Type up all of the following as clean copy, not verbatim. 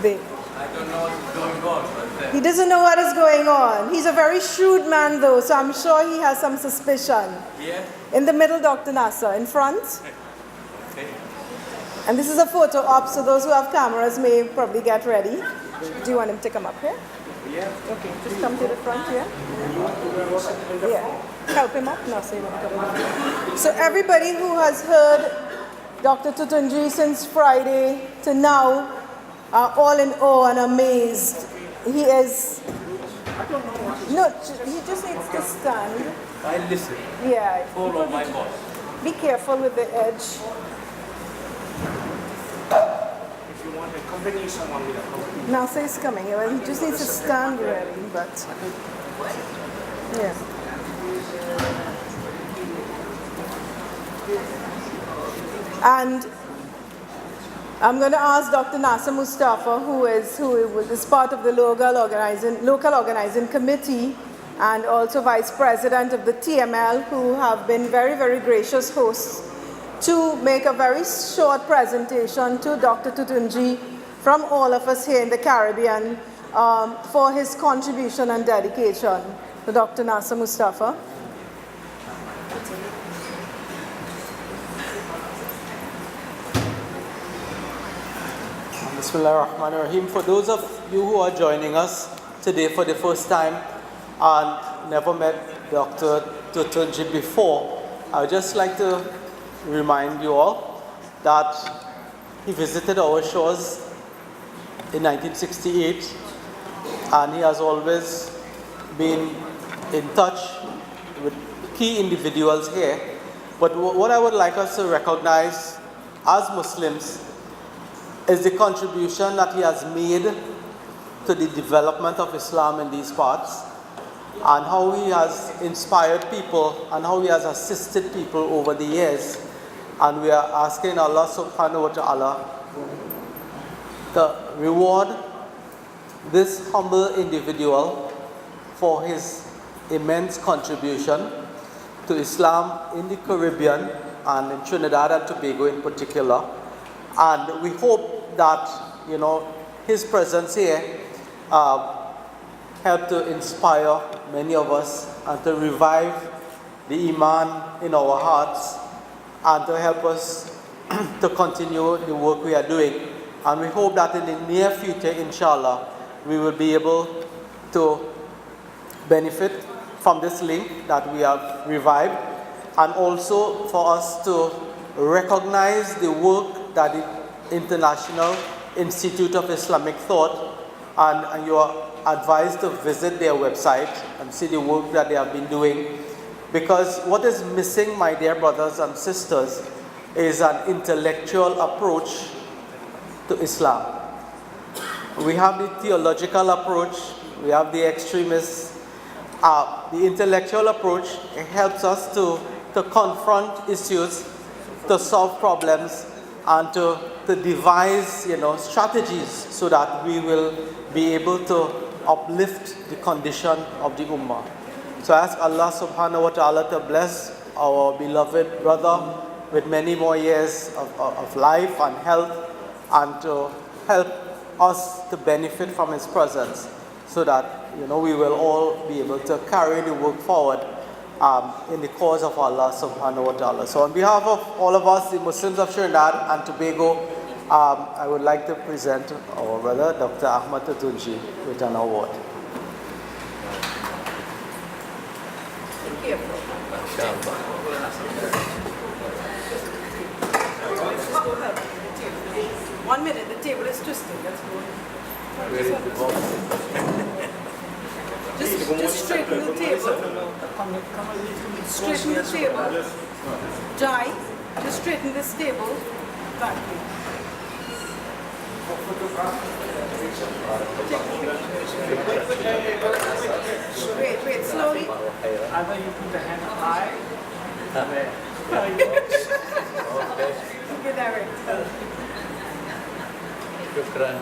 They, I don't know what's going on, but he doesn't know what is going on. He's a very shrewd man though, so I'm sure he has some suspicion. yeah. In the middle, Dr. Nasser. In front. Okay. And this is a photo op, so those who have cameras may probably get ready. Do you want him to come up here? Yeah. Okay, just come to the front here. Yeah. Help him up? No, so you don't come up. So everybody who has heard Dr. Tutunji since Friday to now are all in awe and amazed. He is... No, he just needs to stand. I listen. Yeah. Follow my boss. Be careful with the edge. If you want to accompany someone with a company. Nasa is coming. Well, he just needs to stand really, but... Yeah. And I'm going to ask Dr. Nasser Mustafa, who is part of the local organizing committee and also vice president of the TML, who have been very, very gracious hosts, to make a very short presentation to Dr. Tutunji from all of us here in the Caribbean for his contribution and dedication. To Dr. Nasser Mustafa. Bismillah ar-Rahman ar-Rahim. For those of you who are joining us today for the first time and never met Dr. Tutunji before, I would just like to remind you all that he visited our shores in 1968 and he has always been in touch with key individuals here. But what I would like us to recognize as Muslims is the contribution that he has made to the development of Islam in these parts, and how he has inspired people and how he has assisted people over the years. And we are asking Allah subhanahu wa ta'ala to reward this humble individual for his immense contribution to Islam in the Caribbean and in Trinidad and Tobago in particular. And we hope that, his presence here helped to inspire many of us and to revive the Iman in our hearts and to help us to continue the work we are doing. And we hope that in the near future, inshallah, we will be able to benefit from this link that we have revived, and also for us to recognize the work that the International Institute of Islamic Thought, and you are advised to visit their website and see the work that they have been doing. Because what is missing, my dear brothers and sisters, is an intellectual approach to Islam. We have the theological approach, we have the extremists. The intellectual approach, it helps us to confront issues, to solve problems, and to devise strategies so that we will be able to uplift the condition of the Ummah. So I ask Allah subhanahu wa ta'ala to bless our beloved brother with many more years of life and health, and to help us to benefit from his presence, so that we will all be able to carry the work forward in the cause of Allah subhanahu wa ta'ala. So on behalf of all of us, the Muslims of Trinidad and Tobago, I would like to present our brother, Dr. Ahmad Tutunji, with an award. One minute, the table is twisting. Let's go. Just straighten the table. Straighten the table. Jai, just straighten this table. Back. Wait, slowly. Either you put the hand high. Okay, direct. Shukran.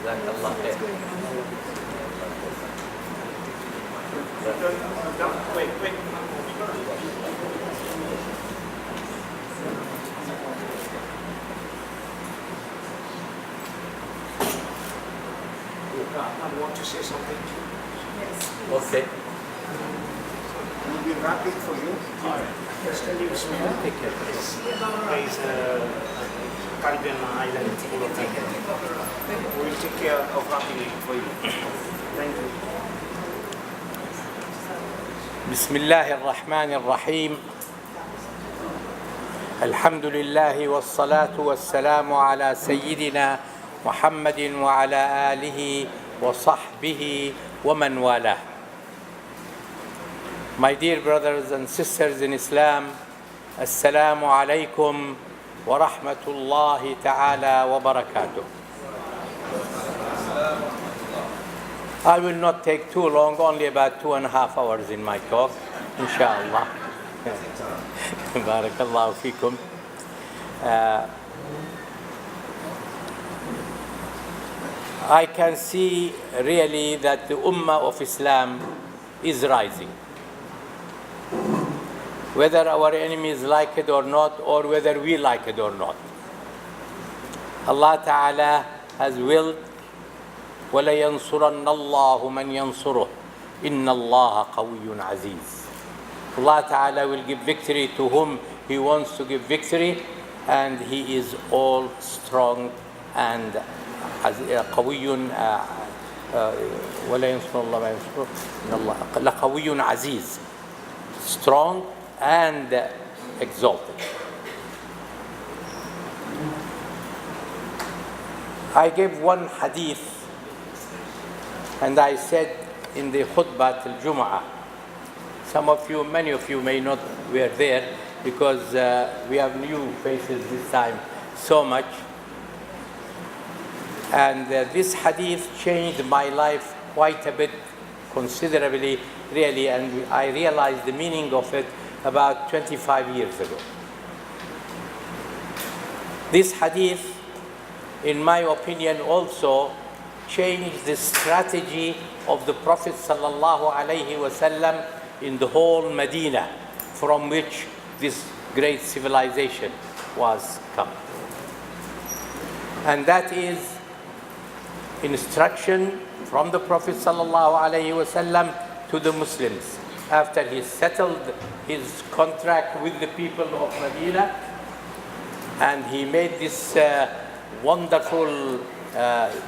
Jazakallah khair. Wait. Ahmad want to say something? Okay. We'll be wrapping for you. Just tell you Bismillah. Take care. There is a Caribbean island. We'll take care of wrapping it for you. Thank you. بسم الله الرحمن الرحيم الحمد لله والصلاة والسلام على سيدنا محمد وعلى آله وصحبه ومن والاه. My dear brothers and sisters in Islam, Assalamu alaikum wa rahmatullahi ta'ala wa barakatuh. I will not take too long, only about 2.5 hours in my talk, inshallah. Barakallahu feekum. I can see really that the Ummah of Islam is rising. Whether our enemies like it or not, or whether we like it or not. Allah Ta'ala has willed وَلَيَنْصُرَنَّ اللَّهُ مَنْ يَنْصُرُهُ إِنَّ اللَّهَ قَوِيٌّ عَزِيزٌ. Allah Ta'ala will give victory to whom He wants to give victory, and He is all strong and قَوِيٌّ وَلَا يَنْصُرَ اللَّهُ مَنْ يَنْصُرُهُ إِنَّ اللَّهَ لَقَوِيٌّ عَزِيزٌ. Strong and exalted. I gave one hadith, and I said in the khutbah al-Jum'ah, many of you may not were there because we have new faces this time so much. And this hadith changed my life quite a bit, considerably, really, and I realized the meaning of it about 25 years ago. This hadith, in my opinion, also changed the strategy of the Prophet sallallahu alaihi wasallam in the whole Medina, from which this great civilization was come. And that is instruction from the Prophet sallallahu alaihi wasallam to the Muslims after he settled his contract with the people of Medina, and he made this wonderful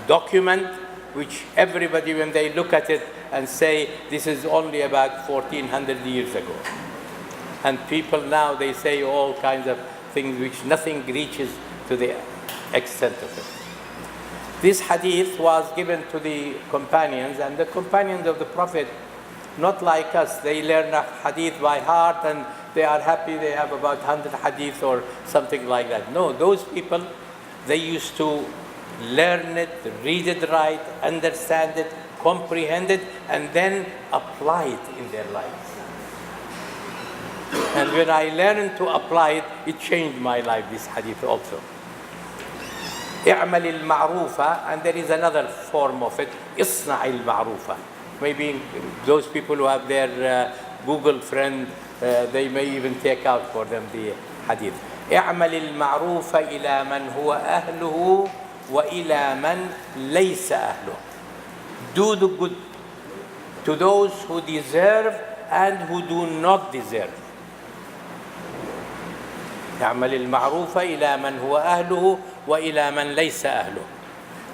document which everybody, when they look at it and say this is only about 1400 years ago, and people now they say all kinds of things which nothing reaches to the extent of it. This hadith was given to the companions, and the companions of the Prophet, not like us, they learn a hadith by heart and they are happy they have about 100 hadith or something like that. No, those people, they used to learn it, read it right, understand it, comprehend it, and then apply it in their lives. And when I learned to apply it, it changed my life, this hadith also. اعمل المعروف, and there is another form of it, اصنع المعروف. Maybe those people who have their Google friend, they may even take out for them the hadith. اعمل المعروف إلى من هو أهله وإلى من ليس أهله. Do the good to those who deserve and who do not deserve. اعمل المعروف إلى من هو أهله وإلى من ليس أهله.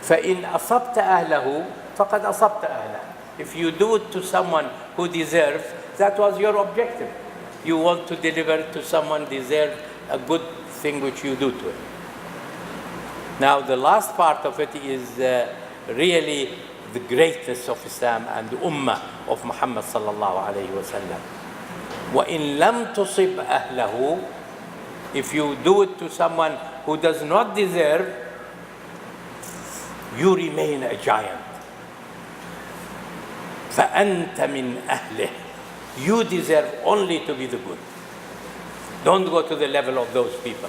فإن أصبت أهله فقد أصبت أهله. If you do it to someone who deserves, that was your objective. You want to deliver to someone deserves a good thing which you do to him. Now the last part of it is really the greatness of Islam and the Ummah of Muhammad sallallahu alayhi wa sallam. وَإِن لَمْ تُصِبْ أَهْلَهُ, if you do it to someone who does not deserve, you remain a giant. فَأَنْتَ مِنْ أَهْلِهِ, you deserve only to be the good. Don't go to the level of those people.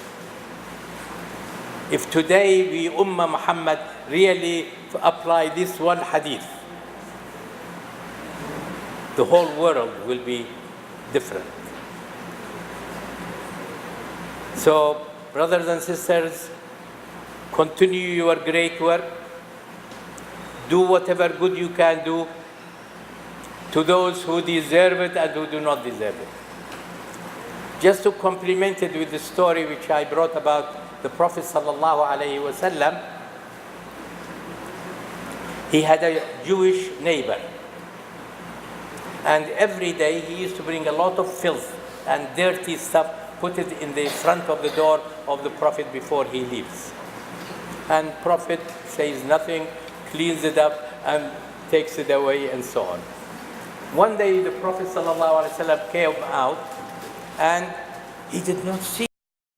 If today we Ummah Muhammad really apply this one hadith, the whole world will be different. So, brothers and sisters, continue your great work. Do whatever good you can do to those who deserve it and who do not deserve it. Just to complement it with the story which I brought about the Prophet sallallahu alaihi wasallam, he had a Jewish neighbor, and every day he used to bring a lot of filth and dirty stuff, put it in the front of the door of the Prophet before he leaves. And Prophet says nothing, cleans it up and takes it away and so on. One day the Prophet ﷺ came out and he did not see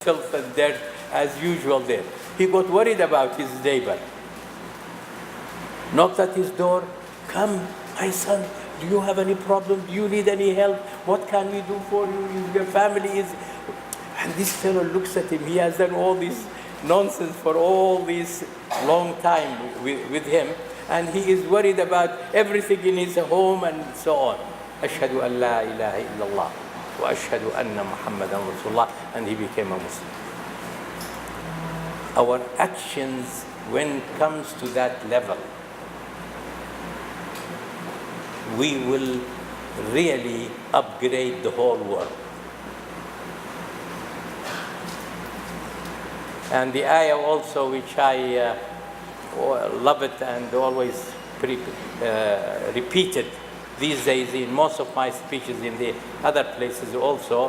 filth and dirt as usual there. He got worried about his neighbor. Knocked at his door. Come, my son, do you have any problem? Do you need any help? What can we do for you? Your family is... And this fellow looks at him. He has done all this nonsense for all this long time with him. And he is worried about everything in his home and so on. Ashhadu an la ilaha illallah wa ashhadu anna Muhammadan Rasulullah. And he became a Muslim. Our actions, when it comes to that level, we will really upgrade the whole world. And the ayah also, which I love it and always repeat it these days in most of my speeches in the other places also,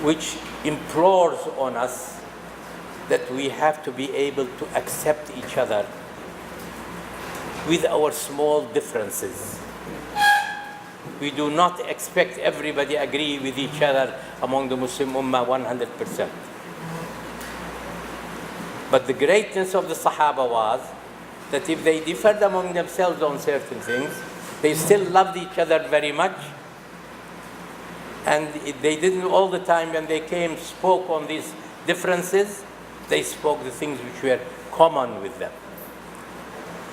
which implores on us that we have to be able to accept each other with our small differences. We do not expect everybody agree with each other among the Muslim Ummah 100%. But the greatness of the Sahaba was that if they differed among themselves on certain things, they still loved each other very much. And they didn't all the time when they came, spoke on these differences, they spoke the things which were common with them.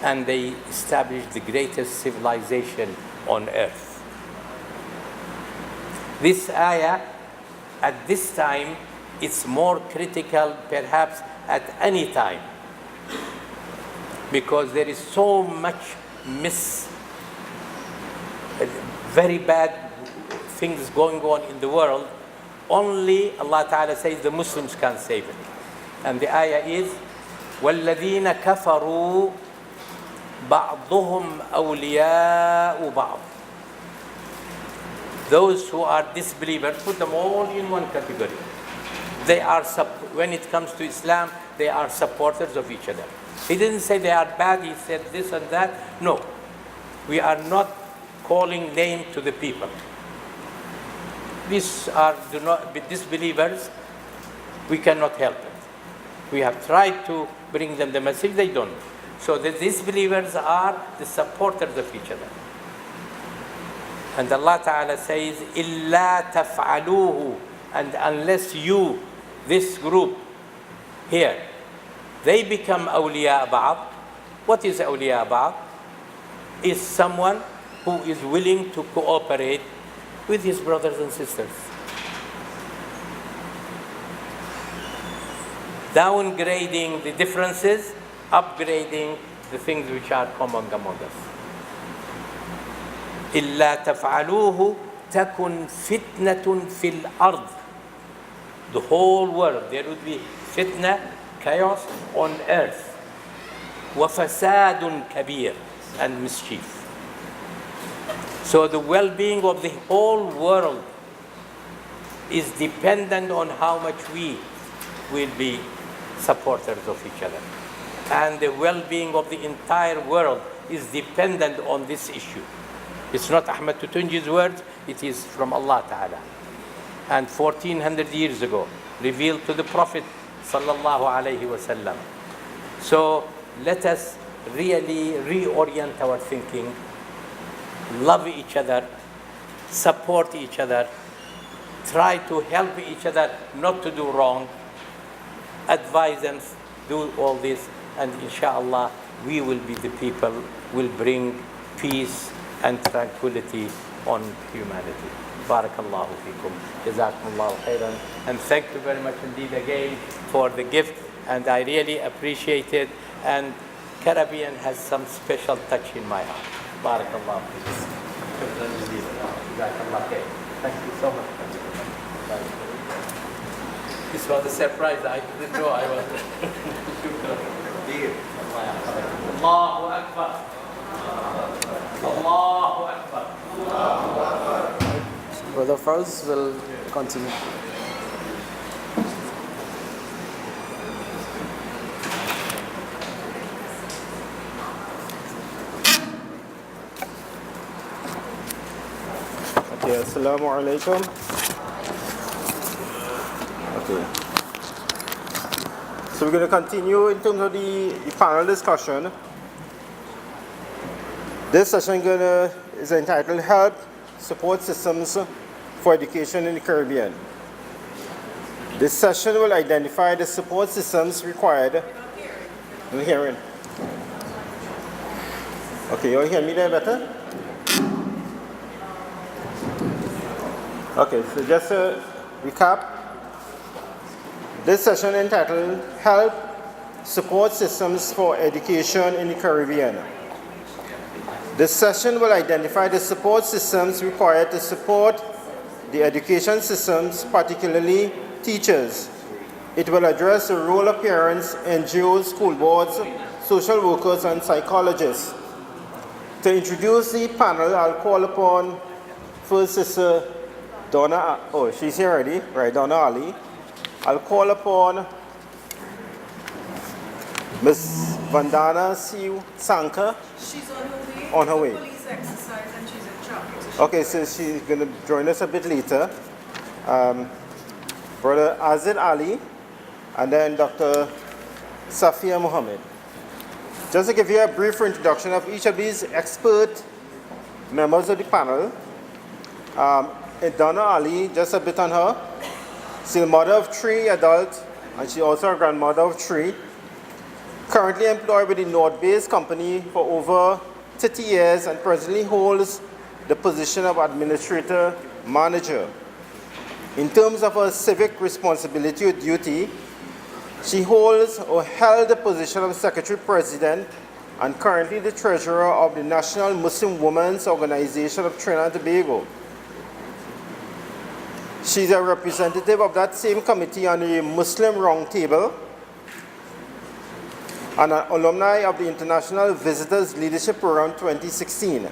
And they established the greatest civilization on earth. This ayah, at this time, it's more critical perhaps at any time, because there is so much very bad things going on in the world. Only Allah Ta'ala says the Muslims can save it. And the ayah is, وَالَّذِينَ كَفَرُوا بَعْضُهُمْ أَوْلِيَاءُ بَعْضٍ. Those who are disbelievers, put them all in one category. They are, when it comes to Islam, they are supporters of each other. He didn't say they are bad, he said this and that. No, we are not calling name to the people. These are disbelievers, we cannot help it. We have tried to bring them the message, they don't. So the disbelievers are the supporters of each other. And Allah Ta'ala says, إِلَّا تَفْعَلُوهُ. And unless you, this group here, they become awliya ba'd. What is awliya ba'd? Is someone who is willing to cooperate with his brothers and sisters. Downgrading the differences, upgrading the things which are common among us. إِلَّا تَفْعَلُوهُ تَكُنْ فِتْنَةٌ فِي الْأَرْضِ. The whole world, there would be fitna, chaos on earth. وَفَسَادٌ كَبِيرٌ, and mischief. So the well-being of the whole world is dependent on how much we will be supporters of each other. And the well-being of the entire world is dependent on this issue. It's not Ahmad Tutunji's words, it is from Allah Ta'ala. And 1400 years ago, revealed to the Prophet Sallallahu Alaihi Wasallam. So let us really reorient our thinking, love each other, support each other, try to help each other not to do wrong, advise them, do all this, and inshallah we will be the people will bring peace and tranquility on humanity. Barakallahu feekum. Jazakumullahu khairan. And thank you very much indeed again for the gift. And I really appreciate it. and Caribbean has some special touch in my heart. Barakallah. Thank you so much. This was a surprise. I didn't know I was. Allahu Akbar. Allahu Akbar. Brother Faraz will continue. Okay, assalamu alaikum. Okay. So we're going to continue in terms of the panel discussion. This session is entitled Help Support Systems for Education in the Caribbean. This session will identify the support systems required. I'm hearing. Okay, you all hear me there better? Okay, so just to recap, this session entitled Help Support Systems for Education in the Caribbean. This session will identify the support systems required to support the education systems, particularly teachers. It will address the role of parents, NGOs, school boards, social workers, and psychologists. To introduce the panel, I'll call upon first Sister Donna, oh, she's here already, right, Donna Ali. I'll call upon Ms. Vandana Siu Sanka. She's on her way. On her way. Police exercise and she's in traffic. Okay, so she's going to join us a bit later. Brother Azid Ali, and then Dr. Safia Mohammed. Just to give you a brief introduction of each of these expert members of the panel. Donna Ali, just a bit on her. She's a mother of 3 adults, and she's also a grandmother of 3. Currently employed with the North Base Company for over 30 years and presently holds the position of Administrator Manager. In terms of her civic responsibility or duty, she holds or held the position of Secretary President and currently the Treasurer of the National Muslim Women's Organization of Trinidad and Tobago. She's a representative of that same committee on the Muslim Roundtable and an alumni of the International Visitors Leadership Program 2016.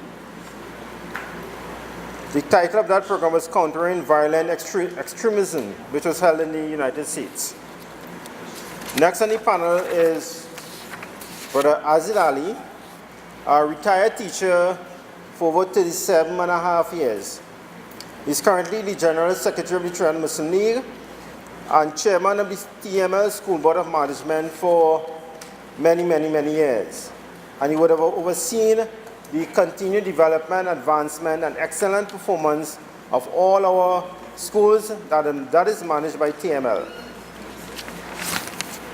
The title of that program was Countering Violent Extremism, which was held in the United States. Next on the panel is Brother Azid Ali, a retired teacher for over 37.5 years. He's currently the General Secretary of the Trinidad Muslim League and Chairman of the TML School Board of Management for many years. And he would have overseen the continued development, advancement, and excellent performance of all our schools that is managed by TML.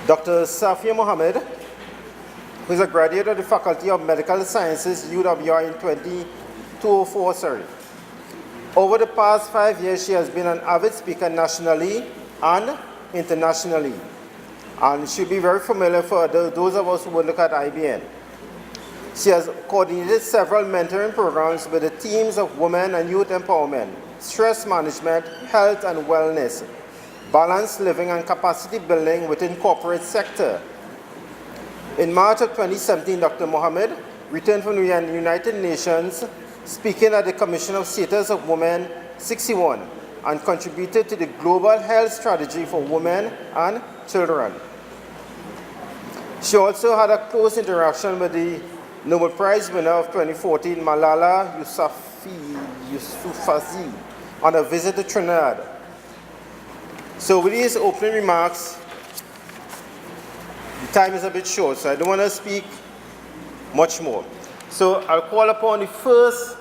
Dr. Safia Mohammed, who is a graduate of the Faculty of Medical Sciences, UWI in 2004. Over the past 5 years, she has been an avid speaker nationally and internationally. And she'll be very familiar for those of us who would look at IBN. She has coordinated several mentoring programs with the themes of women and youth empowerment, stress management, health and wellness, balanced living and capacity building within corporate sector. In March of 2017, Dr. Mohammed returned from the United Nations, speaking at the Commission of Status of Women 61, and contributed to the Global Health Strategy for Women and Children. She also had a close interaction with the Nobel Prize winner of 2014, Malala Yousafzai, on a visit to Trinidad. So with these opening remarks, the time is a bit short, so I don't want to speak much more. So I'll call upon the first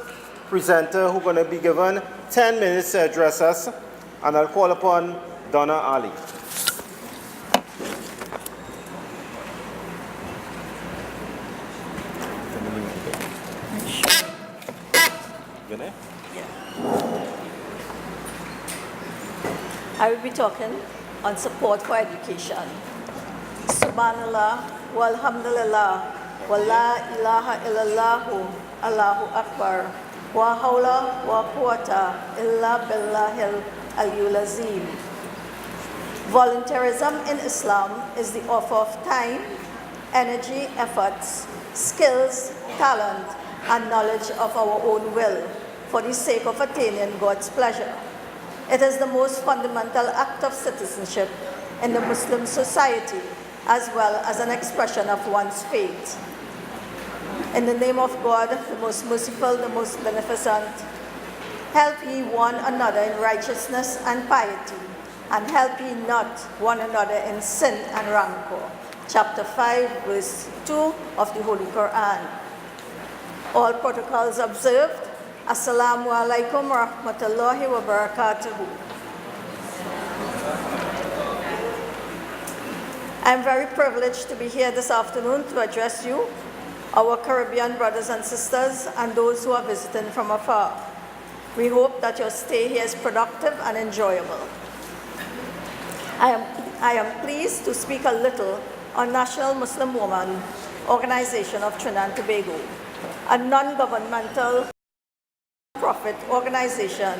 presenter who's going to be given 10 minutes to address us, and I'll call upon Donna Ali. I will be talking on support for education. So subhanallah, walhamdulillah, wa la ilaha illallahu, Allahu Akbar, wa hawla wa quwwata illa billahil aliyyil azim. Volunteerism in Islam is the offer of time, energy, efforts, skills, talent, and knowledge of our own will for the sake of attaining God's pleasure. It is the most fundamental act of citizenship in the Muslim society, as well as an expression of one's faith. In the name of God, the most merciful, the most beneficent, help ye one another in righteousness and piety, and help ye not one another in sin and rancor. Chapter 5, verse 2 of the Holy Quran. All protocols observed. Assalamu alaikum wa rahmatullahi wa barakatuhu. I am very privileged to be here this afternoon to address you, our Caribbean brothers and sisters, and those who are visiting from afar. We hope that your stay here is productive and enjoyable. I am pleased to speak a little on National Muslim Women Organization of Trinidad and Tobago, a non-governmental profit organization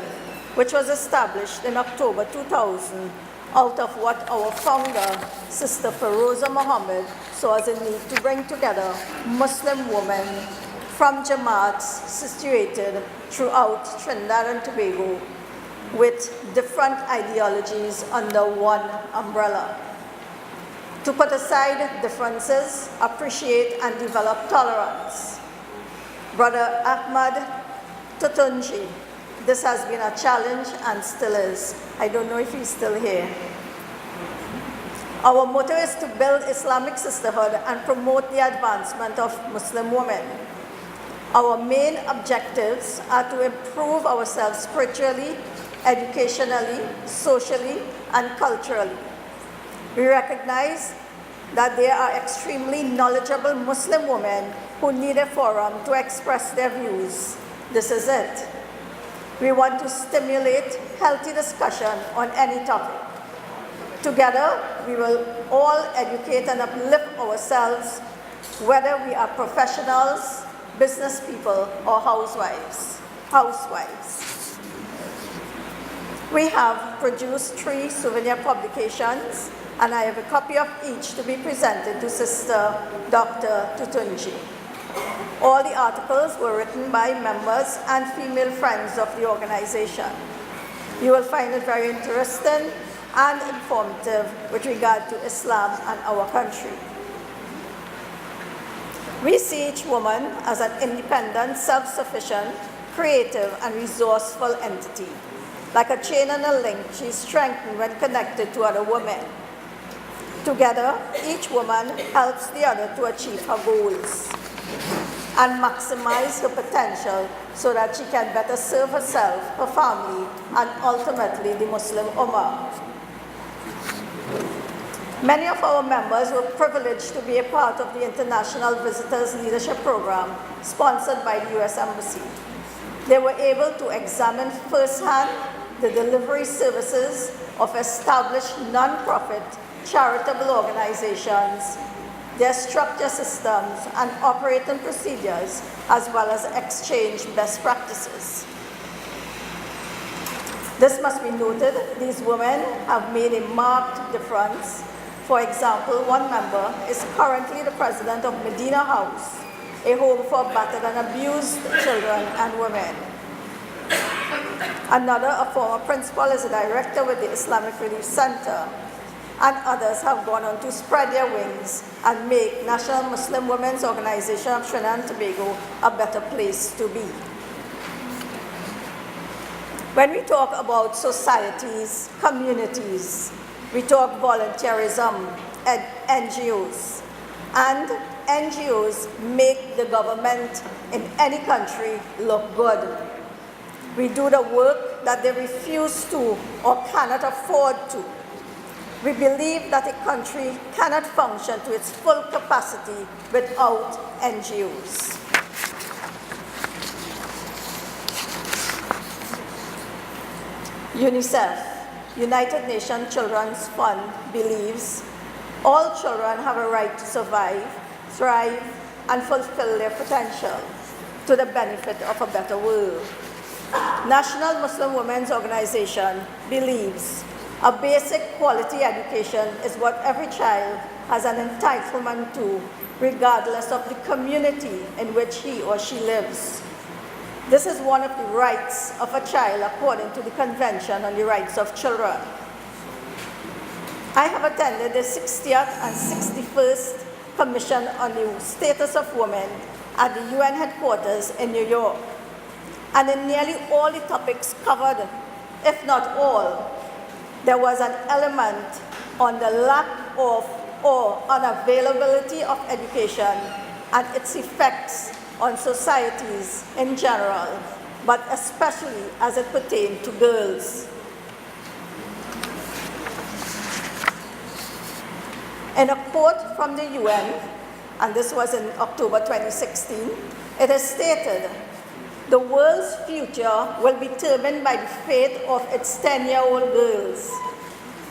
which was established in October 2000 out of what our founder, Sister Feroza Mohammed, saw as a need to bring together Muslim women from Jamaats situated throughout Trinidad and Tobago with different ideologies under one umbrella. To put aside differences, appreciate and develop tolerance. Brother Ahmad Tutunji, this has been a challenge and still is. I don't know if he's still here. Our motto is to build Islamic sisterhood and promote the advancement of Muslim women. Our main objectives are to improve ourselves spiritually, educationally, socially, and culturally. We recognize that there are extremely knowledgeable Muslim women who need a forum to express their views. This is it. We want to stimulate healthy discussion on any topic. Together, we will all educate and uplift ourselves, whether we are professionals, business people, or housewives. We have produced 3 souvenir publications, and I have a copy of each to be presented to Sister Dr. Tutunji. All the articles were written by members and female friends of the organization. You will find it very interesting and informative with regard to Islam and our country. We see each woman as an independent, self-sufficient, creative, and resourceful entity. Like a chain and a link, she is strengthened when connected to other women. Together, each woman helps the other to achieve her goals and maximize her potential so that she can better serve herself, her family, and ultimately the Muslim Ummah. Many of our members were privileged to be a part of the International Visitors Leadership Program sponsored by the U.S. Embassy. They were able to examine firsthand the delivery services of established non-profit charitable organizations, their structure systems and operating procedures, as well as exchange best practices. This must be noted, these women have made a marked difference. For example, one member is currently the president of Medina House, a home for battered and abused children and women. Another, a former principal, is a director with the Islamic Relief Center, and others have gone on to spread their wings and make National Muslim Women's Organization of Trinidad and Tobago a better place to be. When we talk about societies, communities, we talk volunteerism, NGOs, and NGOs make the government in any country look good. We do the work that they refuse to or cannot afford to. We believe that a country cannot function to its full capacity without NGOs. UNICEF, United Nations Children's Fund, believes All children have a right to survive, thrive, and fulfill their potential to the benefit of a better world. National Muslim Women's Organization believes a basic quality education is what every child has an entitlement to, regardless of the community in which he or she lives. This is one of the rights of a child according to the Convention on the Rights of Children. I have attended the 60th and 61st Commission on the Status of Women at the UN headquarters in New York. And in nearly all the topics covered, if not all, there was an element on the lack of or unavailability of education and its effects on societies in general, but especially as it pertained to girls. In a quote from the UN, and this was in October 2016, it is stated, "The world's future will be determined by the fate of its 10-year-old girls.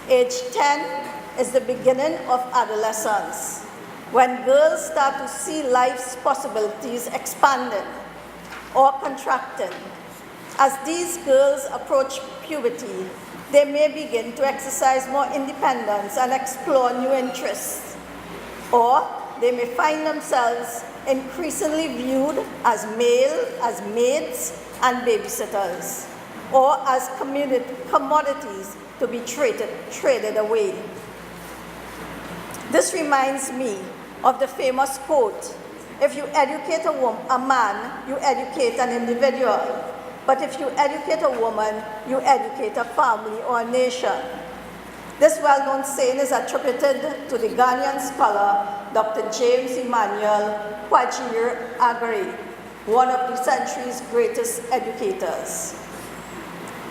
Age 10 is the beginning of adolescence, when girls start to see life's possibilities expanding or contracting. As these girls approach puberty, they may begin to exercise more independence and explore new interests, or they may find themselves increasingly viewed as maids and babysitters, or as commodities to be traded away." This reminds me of the famous quote, "If you educate a man, you educate an individual. But if you educate a woman, you educate a family or a nation." This well-known saying is attributed to the Ghanaian scholar Dr. James Emmanuel Kwajir Aggrey, one of the century's greatest educators.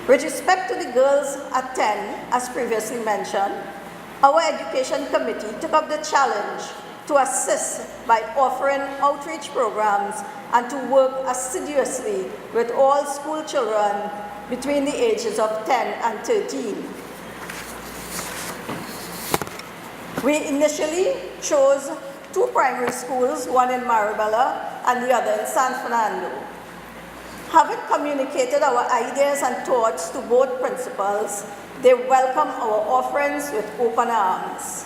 With respect to the girls at 10, as previously mentioned, our Education Committee took up the challenge to assist by offering outreach programs and to work assiduously with all school children between the ages of 10 and 13. We initially chose 2 primary schools, one in Maribela and the other in San Fernando. Having communicated our ideas and thoughts to both principals, they welcomed our offerings with open arms.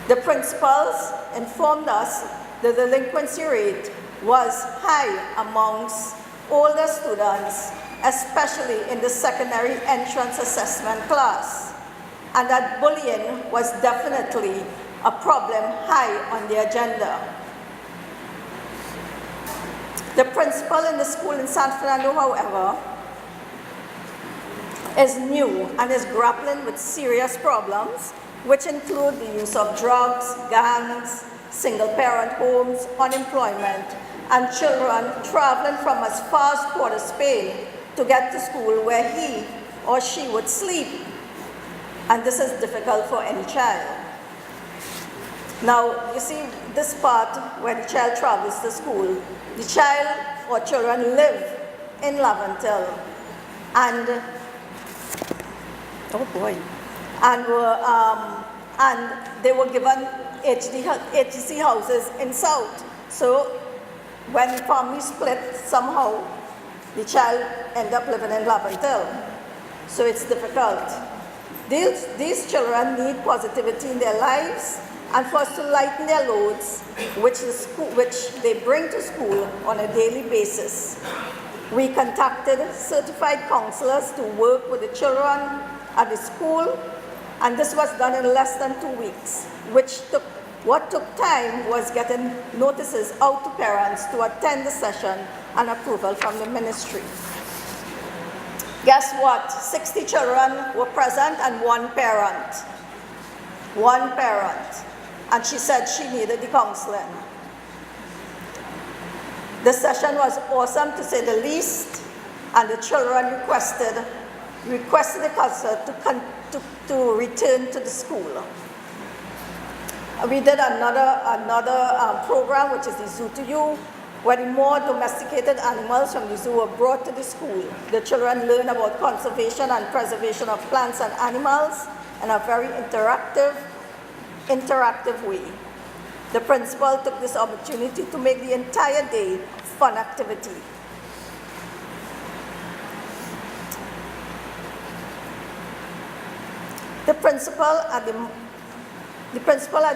The principals informed us the delinquency rate was high amongst older students, especially in the secondary entrance assessment class, and that bullying was definitely a problem high on the agenda. The principal in the school in San Fernando, however, is new and is grappling with serious problems, which include the use of drugs, gangs, single-parent homes, unemployment, and children traveling from as far as Port of Spain to get to school where he or she would sleep. And this is difficult for any child. Now, you see this part when the child travels to school, the child or children live in Laventille and, oh boy, and they were given HDC houses in South. So when the family split, somehow the child ended up living in Laventille. So it's difficult. These children need positivity in their lives and for us to lighten their loads, which they bring to school on a daily basis. We contacted certified counselors to work with the children at the school, and this was done in less than 2 weeks, what took time was getting notices out to parents to attend the session and approval from the ministry. Guess what? 60 children were present and one parent. One parent. And she said she needed the counseling. The session was awesome, to say the least, and the children requested the counselor to return to the school. We did another program, which is the Zoo to You, where the more domesticated animals from the zoo were brought to the school. The children learn about conservation and preservation of plants and animals in a very interactive interactive way. The principal took this opportunity to make the entire day a fun activity. The principal at the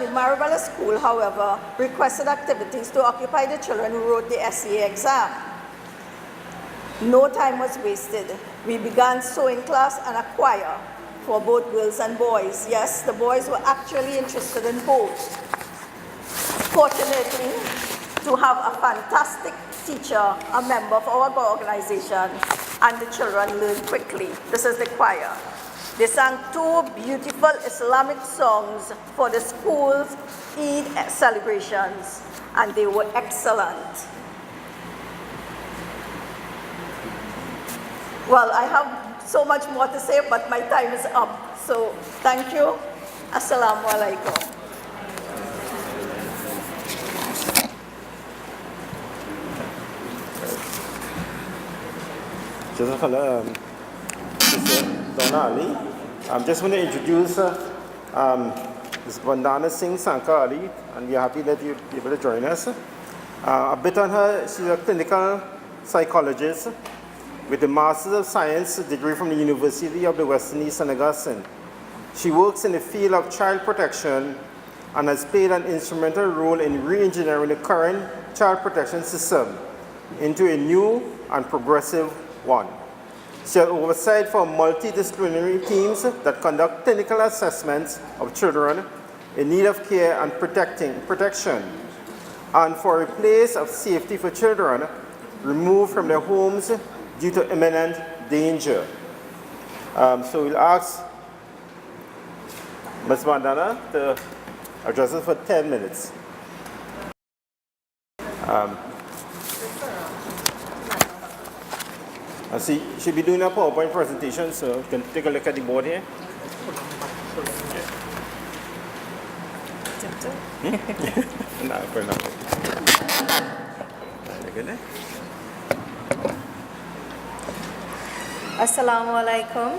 Maribela School, however, requested activities to occupy the children who wrote the SEA exam. No time was wasted. We began sewing class and a choir for both girls and boys. Yes, the boys were actually interested in both. Fortunately, to have a fantastic teacher, a member of our organization, and the children learned quickly. This is the choir. They sang 2 beautiful Islamic songs for the school's Eid celebrations, and they were excellent. Well, I have so much more to say, but my time is up. So thank you. Assalamu alaikum. Donna Ali. I just want to introduce Ms. Vandana Singh Sankar Ali, and we are happy that you're able to join us. A bit on her, she's a clinical psychologist with a Master's of Science degree from the University of the Western East St. Augustine. She works in the field of child protection and has played an instrumental role in re-engineering the current child protection system into a new and progressive one. She has oversight for multidisciplinary teams that conduct clinical assessments of children in need of care and protection, and for a place of safety for children removed from their homes due to imminent danger. So we'll ask Ms. Vandana to address us for 10 minutes. I see she'll be doing a PowerPoint presentation, so you can take a look at the board here. No, for now. Assalamu alaikum.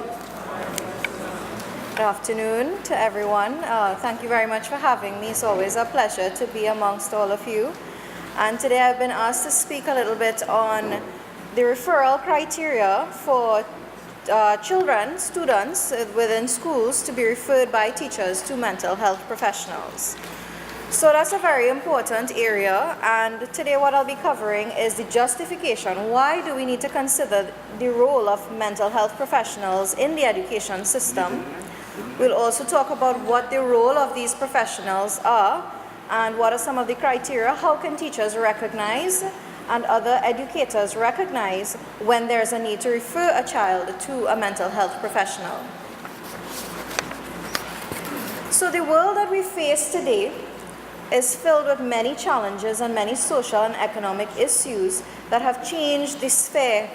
Good afternoon to everyone. Thank you very much for having me. It's always a pleasure to be amongst all of you. And today I've been asked to speak a little bit on the referral criteria for children, students within schools to be referred by teachers to mental health professionals. So that's a very important area, and today what I'll be covering is the justification. Why do we need to consider the role of mental health professionals in the education system? We'll also talk about what the role of these professionals are and what are some of the criteria. How can teachers recognize and other educators recognize when there's a need to refer a child to a mental health professional? So the world that we face today is filled with many challenges and many social and economic issues that have changed the sphere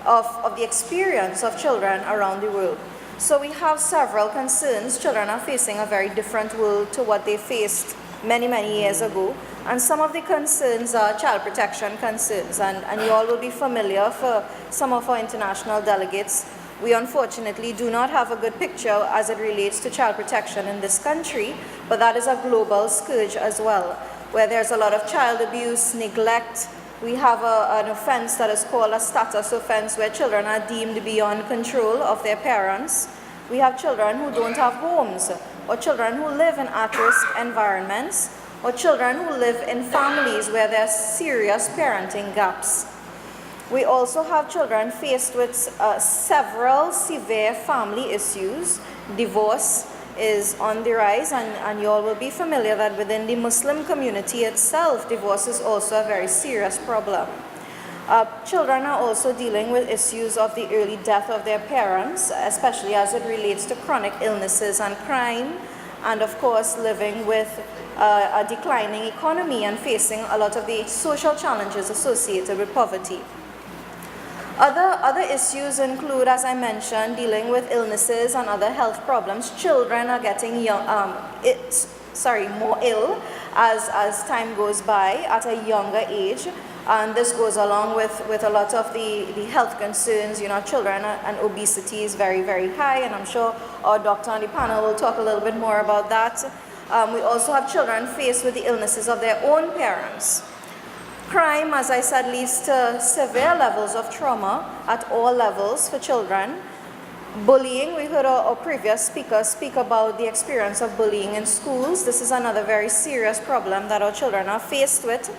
of the experience of children around the world. So we have several concerns. Children are facing a very different world to what they faced many, many years ago. And some of the concerns are child protection concerns. And you all will be familiar, for some of our international delegates, we unfortunately do not have a good picture as it relates to child protection in this country, but that is a global scourge as well, where there's a lot of child abuse, neglect. We have an offense that is called a status offense, where children are deemed beyond control of their parents. We have children who don't have homes, or children who live in at-risk environments, or children who live in families where there are serious parenting gaps. We also have children faced with several severe family issues. Divorce is on the rise, and you all will be familiar that within the Muslim community itself, divorce is also a very serious problem. Children are also dealing with issues of the early death of their parents, especially as it relates to chronic illnesses and crime, and of course living with a declining economy and facing a lot of the social challenges associated with poverty. Other issues include, as I mentioned, dealing with illnesses and other health problems. Children are getting more ill as time goes by at a younger age. And this goes along with a lot of the health concerns. You know, children and obesity is very, very high, and I'm sure our doctor on the panel will talk a little bit more about that. We also have children faced with the illnesses of their own parents. Crime, as I said, leads to severe levels of trauma at all levels for children. Bullying, we heard our previous speaker speak about the experience of bullying in schools. This is another very serious problem that our children are faced with.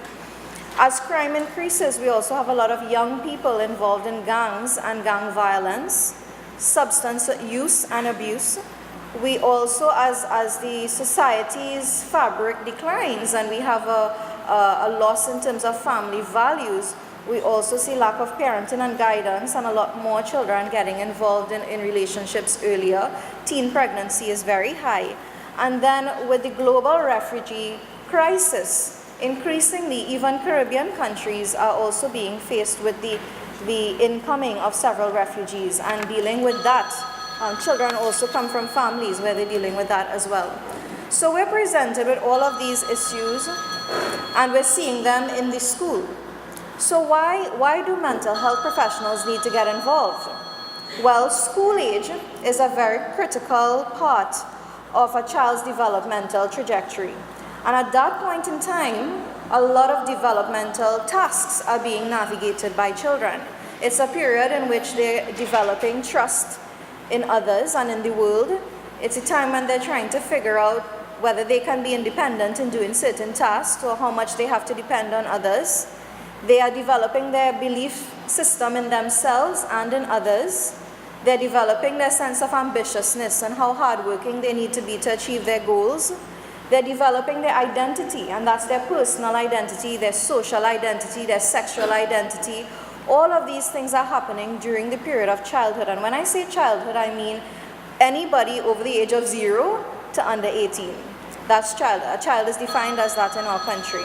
As crime increases, we also have a lot of young people involved in gangs and gang violence, substance use and abuse. We also, as the society's fabric declines and we have a loss in terms of family values, we also see lack of parenting and guidance and a lot more children getting involved in relationships earlier. Teen pregnancy is very high. And then with the global refugee crisis, increasingly even Caribbean countries are also being faced with the incoming of several refugees and dealing with that. Children also come from families where they're dealing with that as well. So we're presented with all of these issues and we're seeing them in the school. So why do mental health professionals need to get involved? Well, school age is a very critical part of a child's developmental trajectory. And at that point in time, a lot of developmental tasks are being navigated by children. It's a period in which they're developing trust in others and in the world. It's a time when they're trying to figure out whether they can be independent in doing certain tasks or how much they have to depend on others. They are developing their belief system in themselves and in others. They're developing their sense of ambitiousness and how hardworking they need to be to achieve their goals. They're developing their identity, and that's their personal identity, their social identity, their sexual identity. All of these things are happening during the period of childhood. And when I say childhood, I mean anybody over the age of 0 to under 18. That's child. A child is defined as that in our country.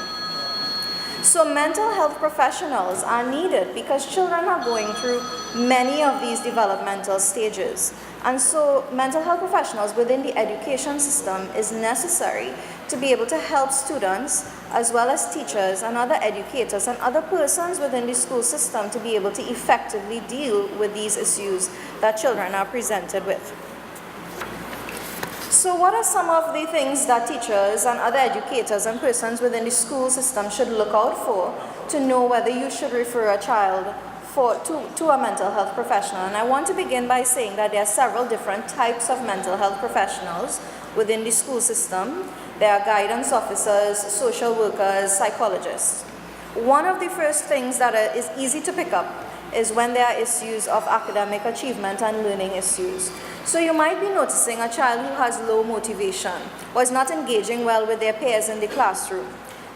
So mental health professionals are needed because children are going through many of these developmental stages. And so mental health professionals within the education system is necessary to be able to help students as well as teachers and other educators and other persons within the school system to be able to effectively deal with these issues that children are presented with. So what are some of the things that teachers and other educators and persons within the school system should look out for to know whether you should refer a child to a mental health professional? And I want to begin by saying that there are several different types of mental health professionals within the school system. There are guidance officers, social workers, psychologists. One of the first things that is easy to pick up is when there are issues of academic achievement and learning issues. So you might be noticing a child who has low motivation or is not engaging well with their peers in the classroom.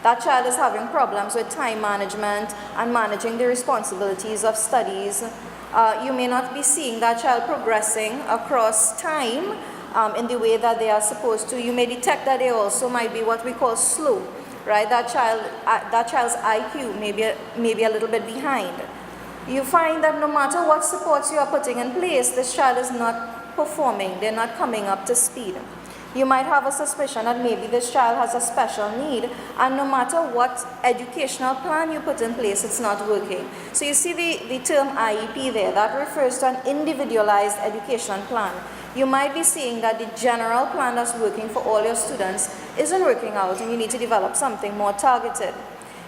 That child is having problems with time management and managing the responsibilities of studies. You may not be seeing that child progressing across time in the way that they are supposed to. You may detect that they also might be what we call slow, right? That child's IQ may be a little bit behind. You find that no matter what supports you are putting in place, this child is not performing, they're not coming up to speed. You might have a suspicion that maybe this child has a special need, and no matter what educational plan you put in place, it's not working. So you see the term IEP there, that refers to an individualized education plan. You might be seeing that the general plan that's working for all your students isn't working out, and you need to develop something more targeted.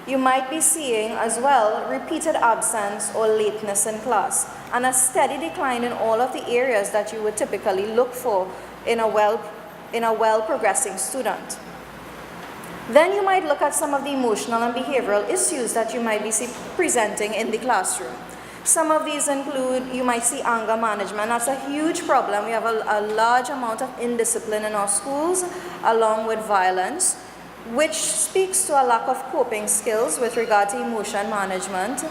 You might be seeing as well repeated absence or lateness in class and a steady decline in all of the areas that you would typically look for in a well progressing student. Then you might look at some of the emotional and behavioral issues that you might be presenting in the classroom. Some of these include, you might see anger management. That's a huge problem. We have a large amount of indiscipline in our schools along with violence, which speaks to a lack of coping skills with regard to emotion management.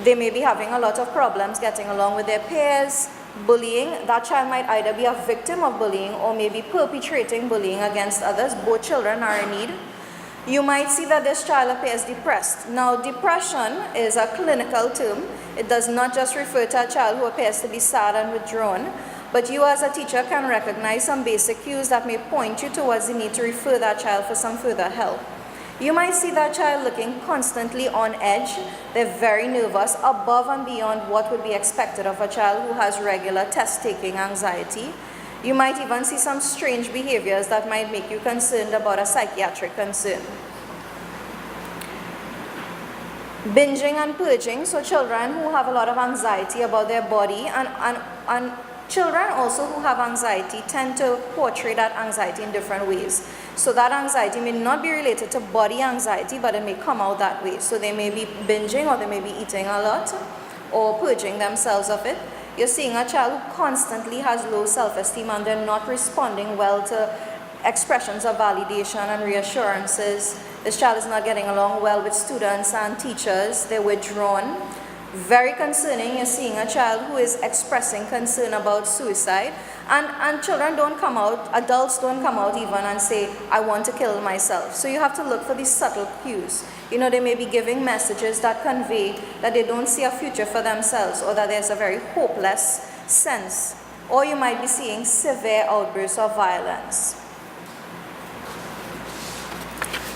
They may be having a lot of problems getting along with their peers. Bullying, that child might either be a victim of bullying or maybe perpetrating bullying against others. Both children are in need. You might see that this child appears depressed. Now, depression is a clinical term. It does not just refer to a child who appears to be sad and withdrawn, but you as a teacher can recognize some basic cues that may point you towards the need to refer that child for some further help. You might see that child looking constantly on edge. They're very nervous, above and beyond what would be expected of a child who has regular test-taking anxiety. You might even see some strange behaviors that might make you concerned about a psychiatric concern. Binging and purging, so children who have a lot of anxiety about their body, and children also who have anxiety tend to portray that anxiety in different ways. So that anxiety may not be related to body anxiety, but it may come out that way. So they may be binging, or they may be eating a lot, or purging themselves of it. You're seeing a child who constantly has low self-esteem, and they're not responding well to expressions of validation and reassurances. This child is not getting along well with students and teachers. They're withdrawn. Very concerning. You're seeing a child who is expressing concern about suicide, and children don't come out, adults don't come out even and say, I want to kill myself. So you have to look for these subtle cues. You know, they may be giving messages that convey that they don't see a future for themselves, or that there's a very hopeless sense. Or you might be seeing severe outbursts of violence.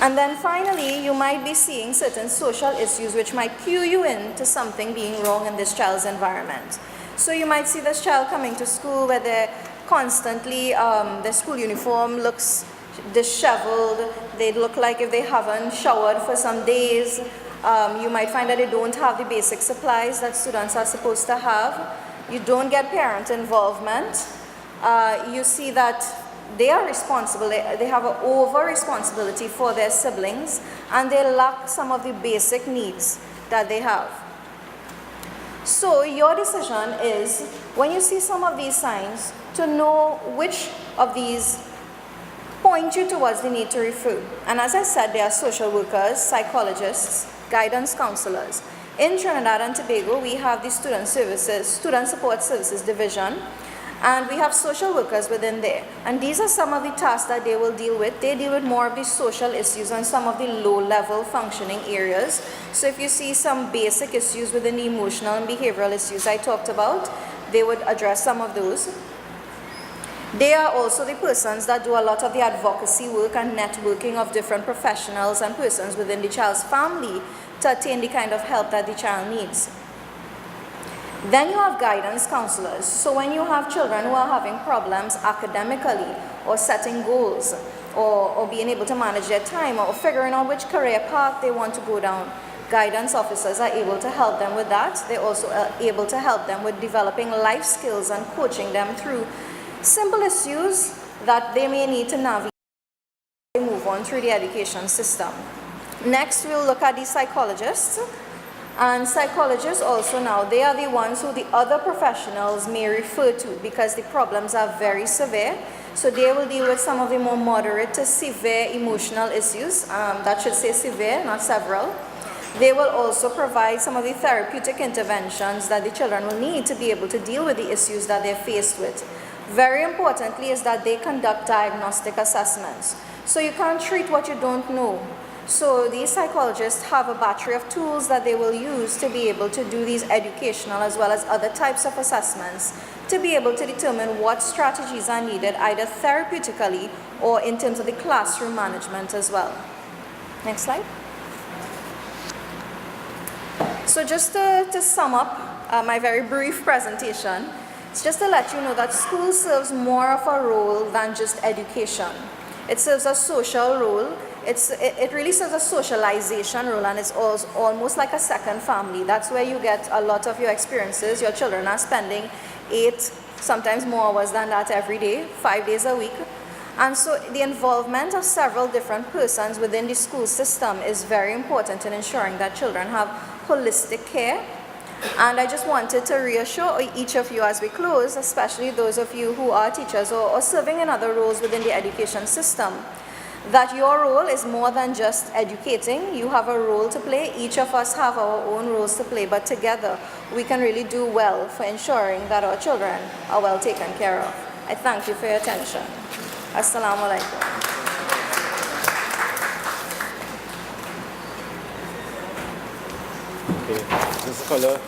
And then finally, you might be seeing certain social issues which might cue you in to something being wrong in this child's environment. So you might see this child coming to school where they're constantly, their school uniform looks disheveled. They look like if they haven't showered for some days. You might find that they don't have the basic supplies that students are supposed to have. You don't get parent involvement. You see that they are responsible, they have an over-responsibility for their siblings, and they lack some of the basic needs that they have. So your decision is, when you see some of these signs, to know which of these point you towards the need to refer. And as I said, there are social workers, psychologists, guidance counselors. In Trinidad and Tobago, we have the Student Support Services Division, and we have social workers within there. And these are some of the tasks that they will deal with. They deal with more of the social issues and some of the low-level functioning areas. So if you see some basic issues within the emotional and behavioral issues I talked about, they would address some of those. They are also the persons that do a lot of the advocacy work and networking of different professionals and persons within the child's family to attain the kind of help that the child needs. Then you have guidance counselors. So when you have children who are having problems academically, or setting goals, or being able to manage their time, or figuring out which career path they want to go down, guidance officers are able to help them with that. They're also able to help them with developing life skills and coaching them through simple issues that they may need to navigate as they move on through the education system. Next, we'll look at the psychologists. And psychologists also now, they are the ones who the other professionals may refer to because the problems are very severe. So they will deal with some of the more moderate to severe emotional issues. That should say severe, not several. They will also provide some of the therapeutic interventions that the children will need to be able to deal with the issues that they're faced with. Very importantly is that they conduct diagnostic assessments. So you can't treat what you don't know. So these psychologists have a battery of tools that they will use to be able to do these educational as well as other types of assessments to be able to determine what strategies are needed either therapeutically or in terms of the classroom management as well. Next slide. So just to sum up my very brief presentation, it's just to let you know that school serves more of a role than just education. It serves a social role. It really serves a socialization role, and it's almost like a second family. That's where you get a lot of your experiences. Your children are spending 8, sometimes more hours than that every day, 5 days a week. And so the involvement of several different persons within the school system is very important in ensuring that children have holistic care. And I just wanted to reassure each of you as we close, especially those of you who are teachers or serving in other roles within the education system, that your role is more than just educating. You have a role to play. Each of us have our own roles to play, but together we can really do well for ensuring that our children are well taken care of. I thank you for your attention. Assalamu alaikum. Okay, this color.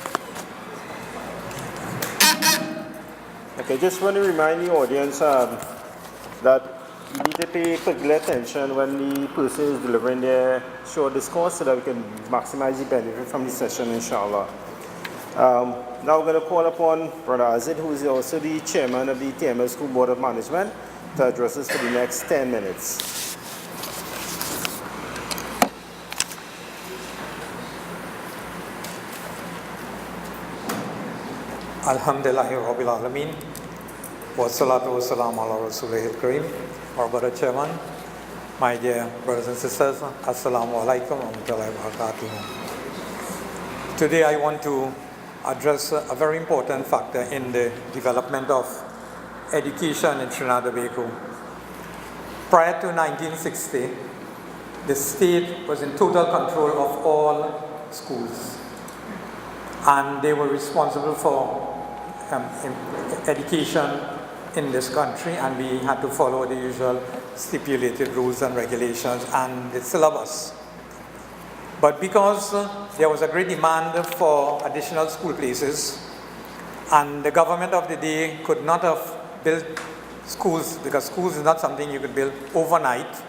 Okay, just want to remind the audience that you need to pay particular attention when the person is delivering their short discourse so that we can maximize the benefit from the session, inshallah. Now we're going to call upon Brother Azid, who is also the chairman of the TML School Board of Management, to address us for the next 10 minutes. Alhamdulillahi Rabbil Alameen. Wassalatu wassalamu ala Rasulihil Kareem. Our brother chairman, my dear brothers and sisters, Assalamu alaikum wa rahmatullahi wa barakatuh. Today I want to address a very important factor in the development of education in Trinidad and Tobago. Prior to 1960, the state was in total control of all schools, and they were responsible for education in this country, and we had to follow the usual stipulated rules and regulations and the syllabus. But because there was a great demand for additional school places, and the government of the day could not have built schools, because schools is not something you could build overnight,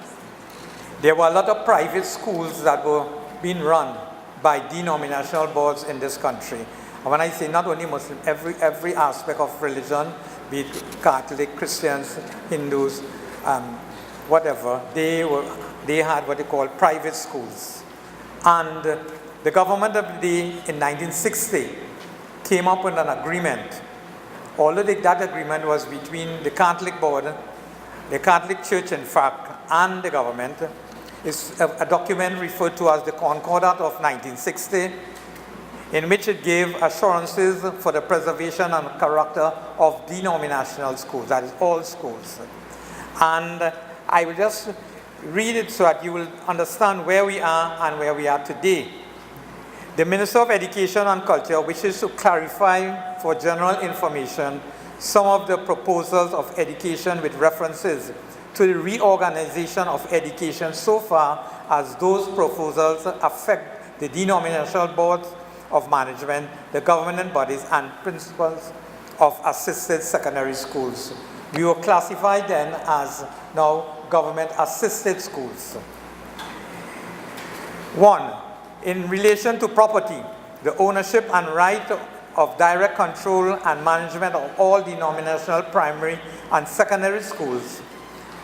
there were a lot of private schools that were being run by denominational boards in this country. And when I say not only Muslim, every aspect of religion, be it Catholic, Christians, Hindus, whatever, they had what they call private schools. And the government of the day in 1960 came up with an agreement. Although that agreement was between the Catholic board, the Catholic Church in fact, and the government, is a document referred to as the Concordat of 1960, in which it gave assurances for the preservation and character of denominational schools, that is all schools. And I will just read it so that you will understand where we are and where we are today. The Minister of Education and Culture wishes to clarify for general information some of the proposals of education with references to the reorganization of education so far as those proposals affect the denominational boards of management, the government bodies, and principals of assisted secondary schools. We were classified then as now government-assisted schools. 1. In relation to property, the ownership and right of direct control and management of all denominational primary and secondary schools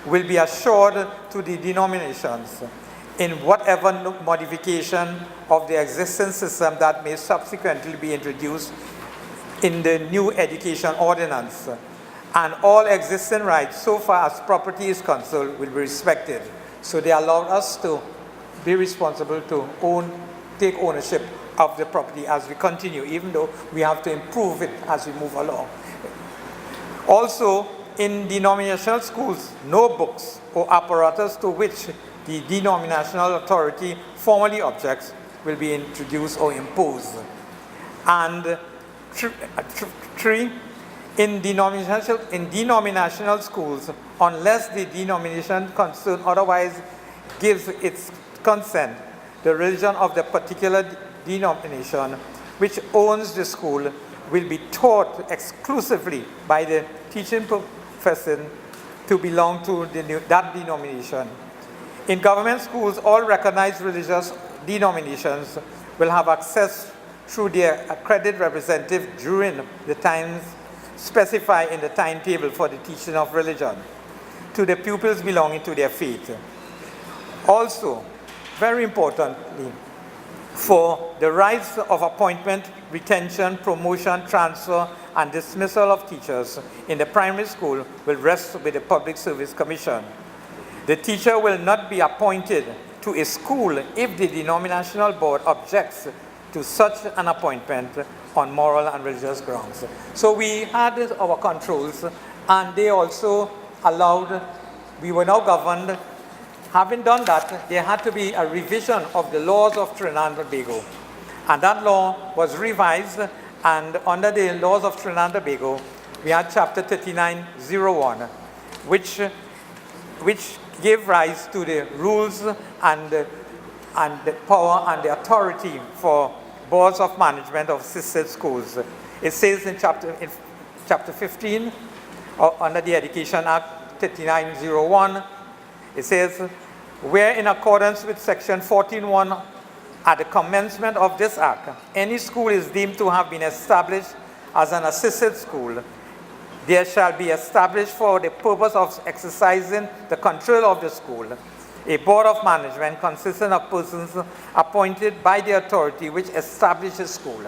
will be assured to the denominations in whatever modification of the existing system that may subsequently be introduced in the new education ordinance. And all existing rights, so far as property is concerned, will be respected. So they allowed us to be responsible to take ownership of the property as we continue, even though we have to improve it as we move along. Also, in denominational schools, no books or apparatus to which the denominational authority formally objects will be introduced or imposed. And 3, in denominational schools, unless the denomination concerned otherwise gives its consent, the religion of the particular denomination which owns the school will be taught exclusively by the teaching profession to belong to that denomination. In government schools, all recognized religious denominations will have access through their accredited representative during the times specified in the timetable for the teaching of religion to the pupils belonging to their faith. Also, very importantly, for the rights of appointment, retention, promotion, transfer, and dismissal of teachers in the primary school will rest with the Public Service Commission. The teacher will not be appointed to a school if the denominational board objects to such an appointment on moral and religious grounds. So we had our controls, and they also allowed, we were now governed. Having done that, there had to be a revision of the laws of Trinidad and Tobago. And that law was revised, and under the laws of Trinidad and Tobago, we had Chapter 3901, which gave rise to the rules and the power and the authority for boards of management of assisted schools. It says in chapter 15, under the Education Act 3901, it says, where in accordance with section 14.1 At the commencement of this act, any school is deemed to have been established as an assisted school. There shall be established for the purpose of exercising the control of the school a board of management consisting of persons appointed by the authority which establishes the school,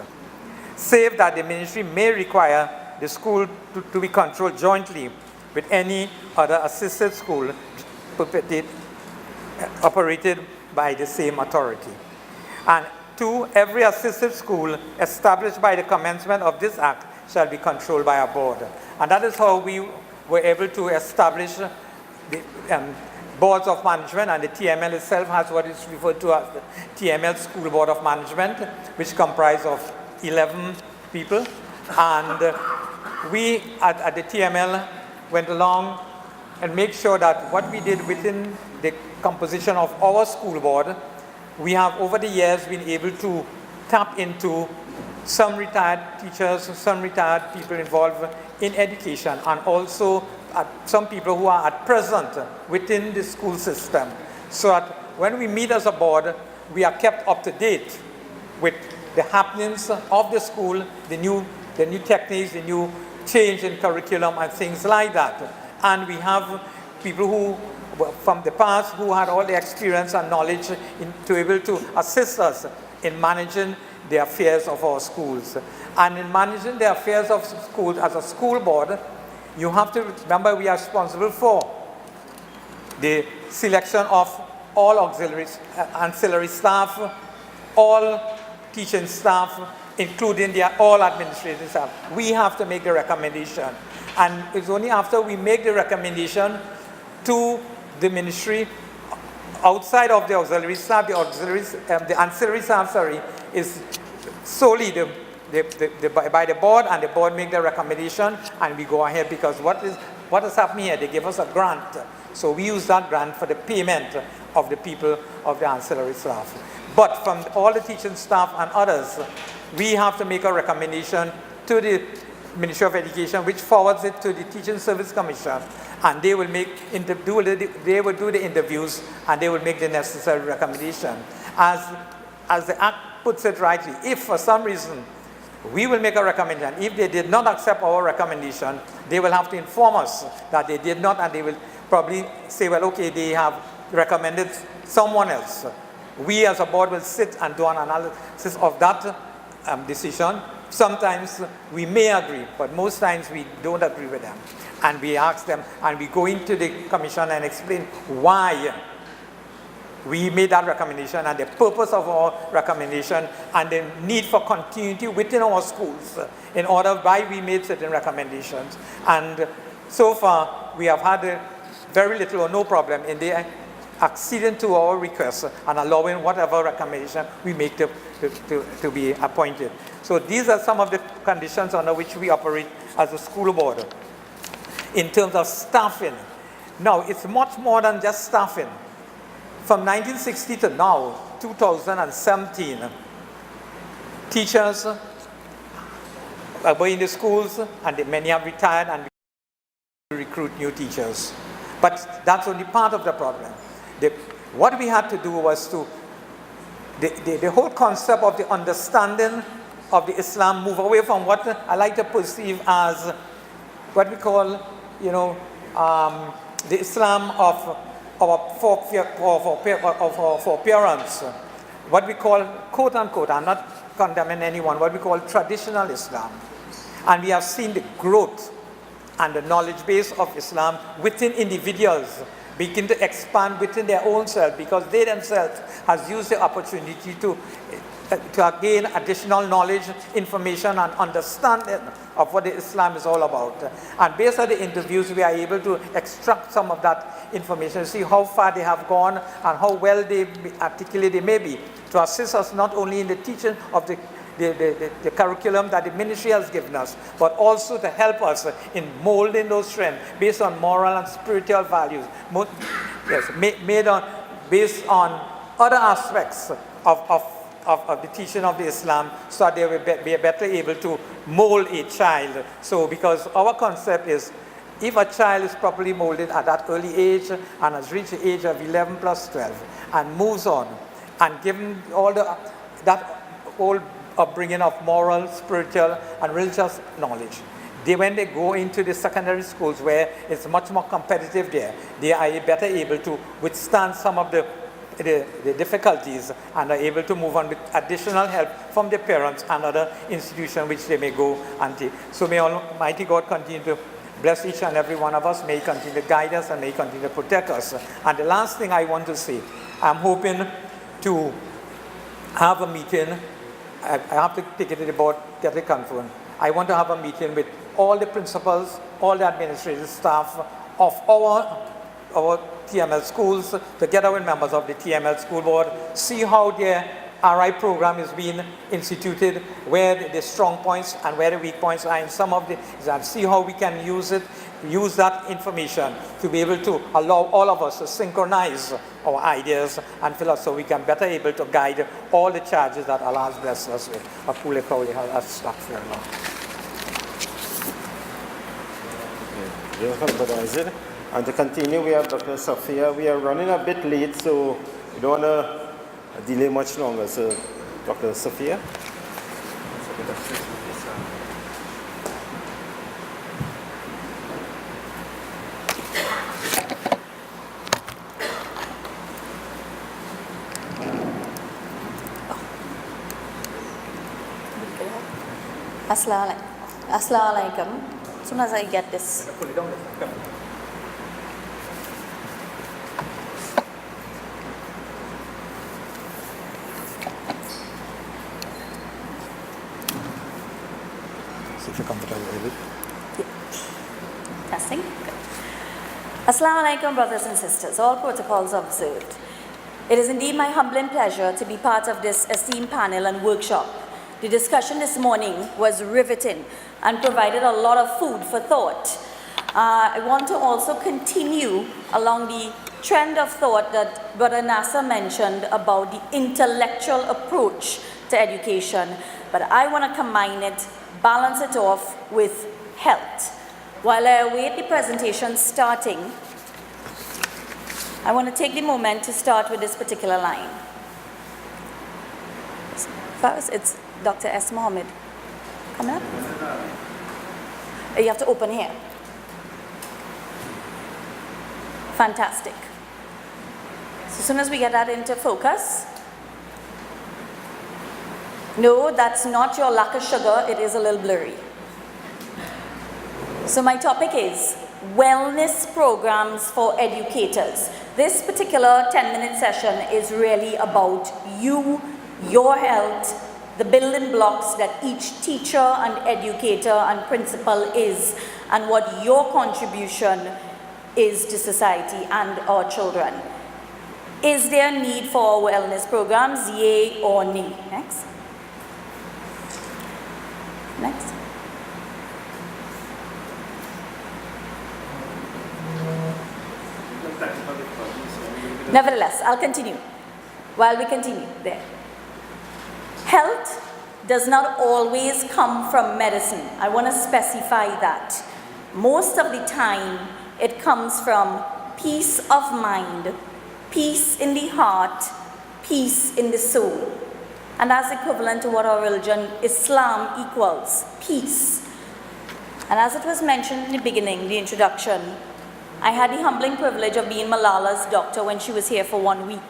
save that the ministry may require the school to be controlled jointly with any other assisted school operated by the same authority. And 2, every assisted school established by the commencement of this act shall be controlled by a board. And that is how we were able to establish the boards of management, and the TML itself has what is referred to as the TML School Board of Management, which comprise of 11 people. And we at the TML went along and made sure that what we did within the composition of our school board, we have over the years been able to tap into some retired teachers, some retired people involved in education, and also some people who are at present within the school system, so that when we meet as a board, we are kept up to date with the happenings of the school, the new techniques, the new change in curriculum and things like that. And we have people who from the past who had all the experience and knowledge to be able to assist us in managing the affairs of our schools. And in managing the affairs of schools as a school board, you have to remember we are responsible for the selection of all auxiliaries, ancillary staff, all teaching staff, including all administrative staff. We have to make the recommendation. And it's only after we make the recommendation to the ministry, outside of the auxiliary staff, the ancillary staff, is solely by the board, and the board make the recommendation, and we go ahead, because what is happening here, they give us a grant. So we use that grant for the payment of the people of the ancillary staff. But from all the teaching staff and others, we have to make a recommendation to the Ministry of Education, which forwards it to the Teaching Service Commission, and they will do the interviews, and they will make the necessary recommendation. As the Act puts it rightly, if for some reason we will make a recommendation, if they did not accept our recommendation, they will have to inform us that they did not, and they will probably say, well, okay, they have recommended someone else. We as a board will sit and do an analysis of that decision. Sometimes we may agree, but most times we don't agree with them. And we ask them, and we go into the commission and explain why we made that recommendation, and the purpose of our recommendation, and the need for continuity within our schools in order why we made certain recommendations. And so far, we have had very little or no problem in the acceding to our requests and allowing whatever recommendation we make to be appointed. So these are some of the conditions under which we operate as a school board. In terms of staffing, now it's much more than just staffing. From 1960 to now, 2017, teachers are in the schools, and many have retired, and we recruit new teachers. But that's only part of the problem. What we had to do was to, the whole concept of the understanding of the Islam move away from what I like to perceive as what we call, the Islam of our foreparents, what we call, quote unquote, I'm not condemning anyone, what we call traditional Islam. And we have seen the growth and the knowledge base of Islam within individuals begin to expand within their own self, because they themselves has used the opportunity to gain additional knowledge, information, and understanding of what the Islam is all about. And based on the interviews, we are able to extract some of that information, see how far they have gone and how well articulate they may be, to assist us not only in the teaching of the curriculum that the ministry has given us, but also to help us in molding those strengths based on moral and spiritual values, based on other aspects of the teaching of the Islam, so that they will be better able to mold a child. So, because our concept is, if a child is properly molded at that early age and has reached the age of 11 plus 12 and moves on, and given all that whole upbringing of moral, spiritual, and religious knowledge, when they go into the secondary schools where it's much more competitive there, they are better able to withstand some of the difficulties and are able to move on with additional help from their parents and other institutions which they may go and take. So may Almighty God continue to bless each and every one of us. May He continue to guide us and may He continue to protect us. And the last thing I want to say, I'm hoping to have a meeting. I have to take it to the board, get it confirmed. I want to have a meeting with all the principals, all the administrative staff of our TML schools, together with members of the TML school board, see how their RI program is being instituted, where the strong points and where the weak points are in some of the, and see how we can use that information to be able to allow all of us to synchronize our ideas and feel so we can better able to guide all the charges that Allah has blessed us with. Akule Kauli Astaghfirullah. And to continue, we have Dr. Sophia. We are running a bit late, so we don't want to delay much longer. So, Dr. Sophia. Assalamu alaikum. As soon as I get this. If you're comfortable with it. Testing. Good. Assalamu alaikum, brothers and sisters. All protocols observed. It is indeed my humbling pleasure to be part of this esteemed panel and workshop. The discussion this morning was riveting and provided a lot of food for thought. I want to also continue along the trend of thought that Brother Nasser mentioned about the intellectual approach to education, but I want to combine it, balance it off with health. While I await the presentation starting, I want to take the moment to start with this particular line. First, it's Dr. S. Mohammed. Coming up? You have to open here. Fantastic. So as soon as we get that into focus, no, that's not your lack of sugar, it is a little blurry. So my topic is wellness programs for educators. This particular 10-minute session is really about you, your health, the building blocks that each teacher and educator and principal is, and what your contribution is to society and our children. Is there a need for wellness programs, yay or nay? Next. Next. Nevertheless, I'll continue. While we continue, there. Health does not always come from medicine. I want to specify that. Most of the time, it comes from peace of mind, peace in the heart, peace in the soul. And that's equivalent to what our religion, Islam, equals, peace. And as it was mentioned in the beginning, the introduction, I had the humbling privilege of being Malala's doctor when she was here for 1 week.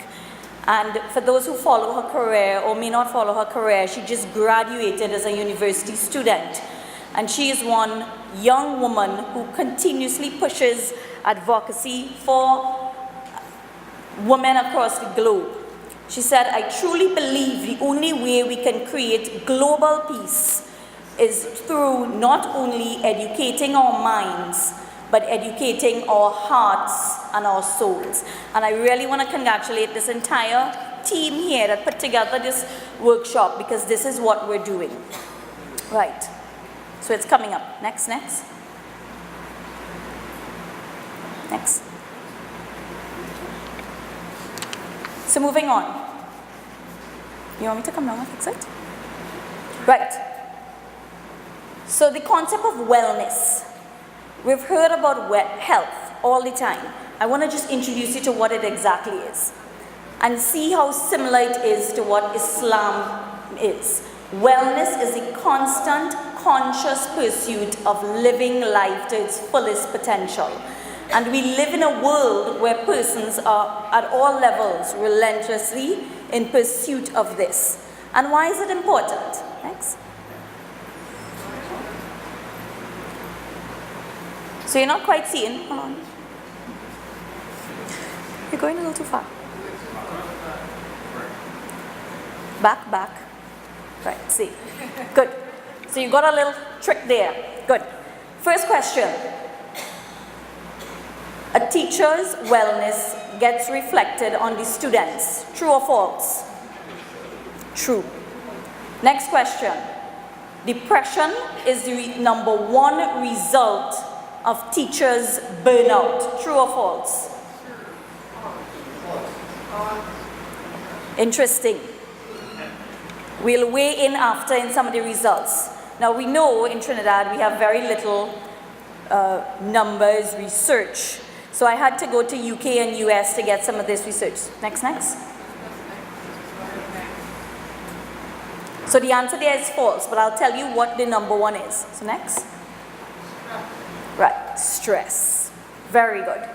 And for those who follow her career or may not follow her career, she just graduated as a university student. And she is one young woman who continuously pushes advocacy for women across the globe. She said, I truly believe the only way we can create global peace is through not only educating our minds, but educating our hearts and our souls. And I really want to congratulate this entire team here that put together this workshop, because this is what we're doing. Right. So it's coming up. Next. Next. So moving on. You want me to come down and fix it? Right. So the concept of wellness. We've heard about health all the time. I want to just introduce you to what it exactly is. and see how similar it is to what Islam is. Wellness is a constant, conscious pursuit of living life to its fullest potential. And we live in a world where persons are at all levels relentlessly in pursuit of this. And why is it important? Next. So you're not quite seeing, hold on. You're going a little too far. Back. Right, see. Good. So you got a little trick there. Good. First question. A teacher's wellness gets reflected on the students. True or false? True. Next question. Depression is the number one result of teachers' burnout. True or false? Interesting. We'll weigh in after in some of the results. Now we know in Trinidad we have very little numbers, research. So I had to go to UK and US to get some of this research. Next. So the answer there is false, but I'll tell you what the number one is. So next. Right, stress. Very good.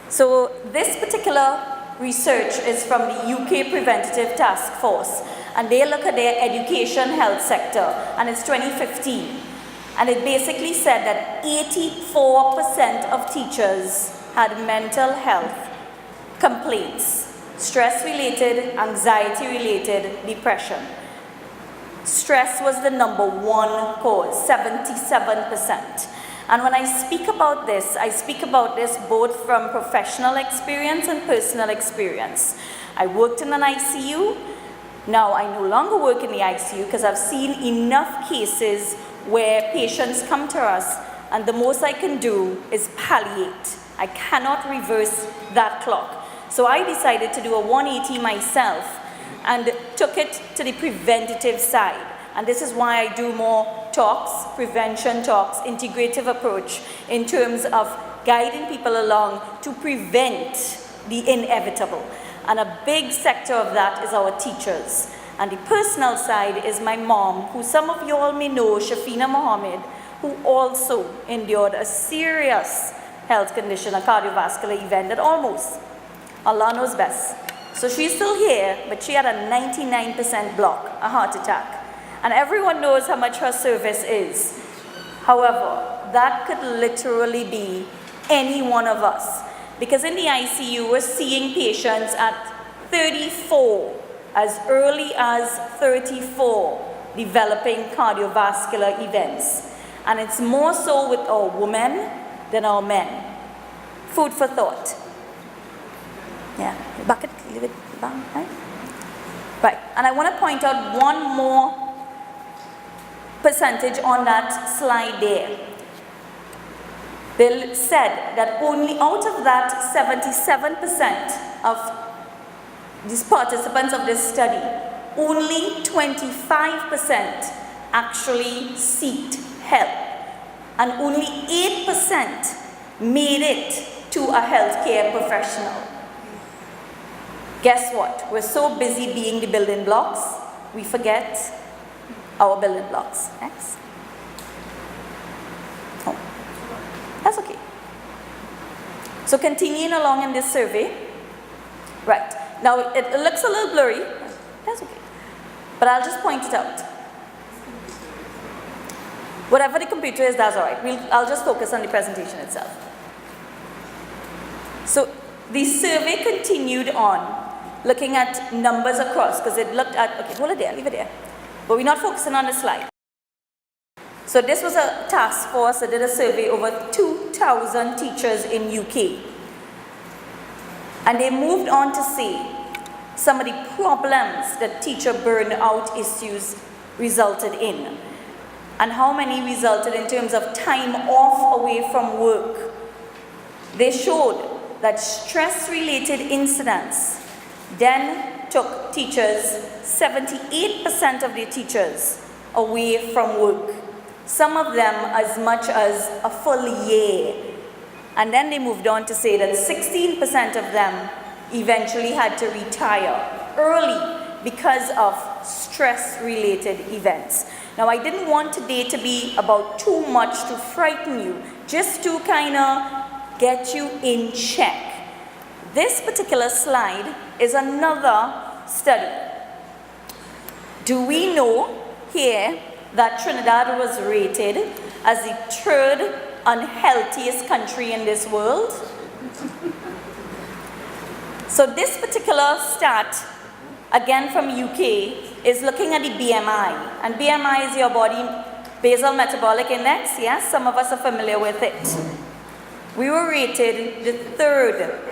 So this particular research is from the UK Preventative Task Force, and they look at their education health sector, and it's 2015. And it basically said that 84% of teachers had mental health complaints, stress-related, anxiety-related, depression. Stress was the number one cause, 77%. And when I speak about this, I speak about this both from professional experience and personal experience. I worked in an ICU. Now I no longer work in the ICU because I've seen enough cases where patients come to us and the most I can do is palliate. I cannot reverse that clock. So I decided to do a 180 myself and took it to the preventative side. And this is why I do more talks, prevention talks, integrative approach in terms of guiding people along to prevent the inevitable. And a big sector of that is our teachers. And the personal side is my mom, who some of you all may know, Shafina Mohammed, who also endured a serious health condition, a cardiovascular event that almost, Allah knows best. So she's still here, but she had a 99% block, a heart attack. And everyone knows how much her service is. However, that could literally be any one of us. Because in the ICU, we're seeing patients at 34, as early as 34, developing cardiovascular events. And it's more so with our women than our men. Food for thought. Yeah, bucket, leave it down, right? Right, and I want to point out one more percentage on that slide there. They said that only out of that 77% of these participants of this study, only 25% actually sought help, and only 8% made it to a healthcare professional. Guess what? We're so busy being the building blocks, we forget our building blocks. Next. Oh, that's okay. So continuing along in this survey. Right. Now it looks a little blurry. That's okay. But I'll just point it out. Whatever the computer is, that's all right. I'll just focus on the presentation itself. So the survey continued on, looking at numbers across, because it looked at, okay, hold it there, leave it there. But we're not focusing on the slide. So this was a task force that did a survey over 2,000 teachers in UK. And they moved on to say some of the problems that teacher burnout issues resulted in. And how many resulted in terms of time off away from work. They showed that stress-related incidents then took teachers, 78% of their teachers, away from work. Some of them as much as a full year. And then they moved on to say that 16% of them eventually had to retire early because of stress-related events. Now, I didn't want today to be about too much to frighten you, just to kind of get you in check. This particular slide is another study. Do we know here that Trinidad was rated as the third unhealthiest country in this world? So this particular stat, again from UK, is looking at the BMI. And BMI is your body basal metabolic index. Yes, some of us are familiar with it. We were rated the third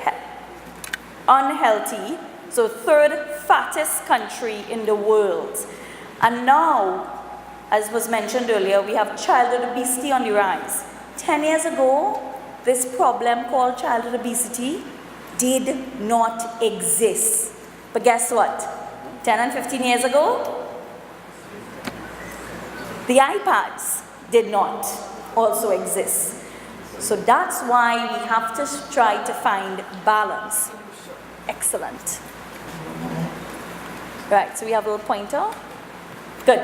unhealthy, so third fattest country in the world. And now, as was mentioned earlier, we have childhood obesity on the rise. 10 years ago, this problem called childhood obesity did not exist. But guess what? 10 and 15 years ago, the iPads did not also exist. So that's why we have to try to find balance. Excellent. Right, so we have a little pointer. Good.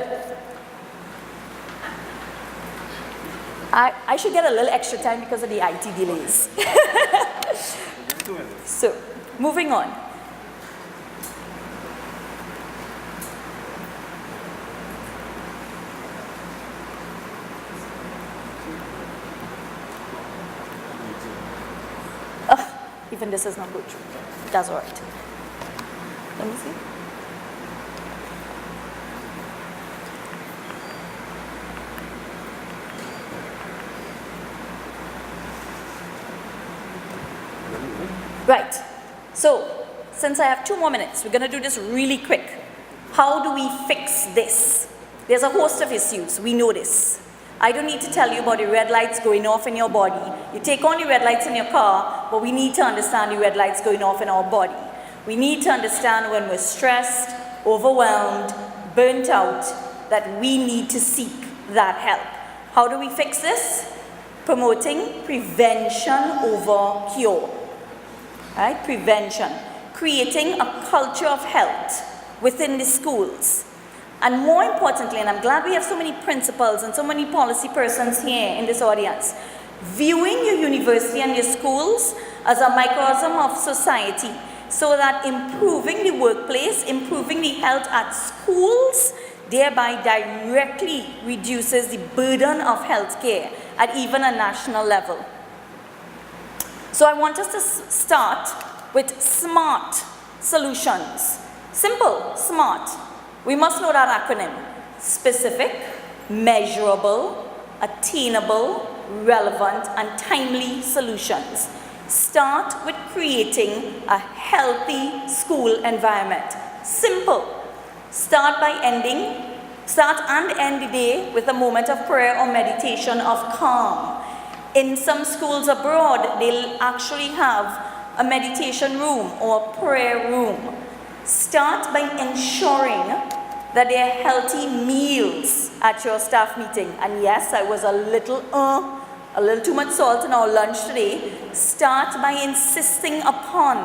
I should get a little extra time because of the IT delays. So, moving on. Even this is not good. That's all right. Let me see. Right. So, since I have 2 more minutes, we're going to do this really quick. How do we fix this? There's a host of issues. We know this. I don't need to tell you about the red lights going off in your body. You take on the red lights in your car, but we need to understand the red lights going off in our body. We need to understand when we're stressed, overwhelmed, burnt out, that we need to seek that help. How do we fix this? Promoting prevention over cure. Right? Prevention. Creating a culture of health within the schools. And more importantly, and I'm glad we have so many principals and so many policy persons here in this audience, viewing your university and your schools as a microcosm of society, so that improving the workplace, improving the health at schools, thereby directly reduces the burden of healthcare at even a national level. So I want us to start with SMART solutions. Simple, SMART. We must know that acronym. Specific, measurable, attainable, relevant, and timely solutions. Start with creating a healthy school environment. Simple. Start and end the day with a moment of prayer or meditation of calm. In some schools abroad, they'll actually have a meditation room or a prayer room. Start by ensuring that there are healthy meals at your staff meeting. And yes, I was a little too much salt in our lunch today. Start by insisting upon,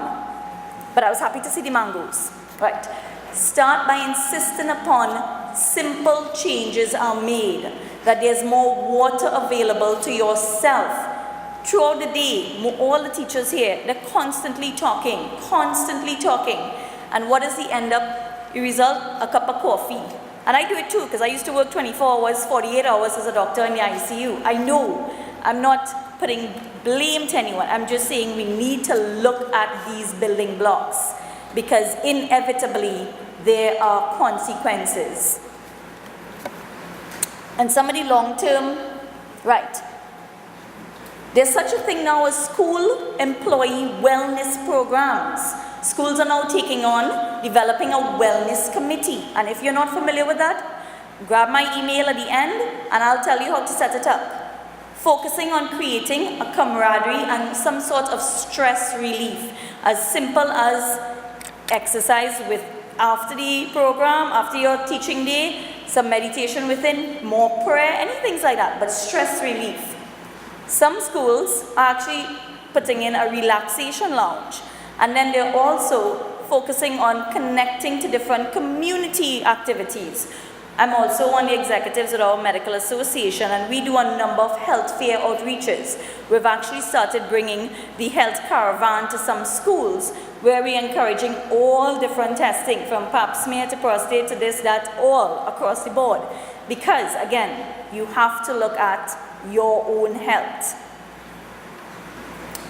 but I was happy to see the mangoes. Right. Start by insisting upon simple changes are made, that there's more water available to yourself. Throughout the day, all the teachers here, they're constantly talking. And what is the end up? The result? A cup of coffee. And I do it too, because I used to work 24 hours, 48 hours as a doctor in the ICU. I know. I'm not putting blame to anyone. I'm just saying we need to look at these building blocks, because inevitably there are consequences. And some of the long-term, right. There's such a thing now as school employee wellness programs. Schools are now taking on developing a wellness committee. And if you're not familiar with that, grab my email at the end and I'll tell you how to set it up. Focusing on creating a camaraderie and some sort of stress relief, as simple as exercise with after the program, after your teaching day, some meditation within, more prayer, anything like that, but stress relief. Some schools are actually putting in a relaxation lounge. And then they're also focusing on connecting to different community activities. I'm also one of the executives at our medical association, and we do a number of health fair outreaches. We've actually started bringing the health caravan to some schools where we're encouraging all different testing, from pap smear to prostate to this, that, all across the board. Because again, you have to look at your own health.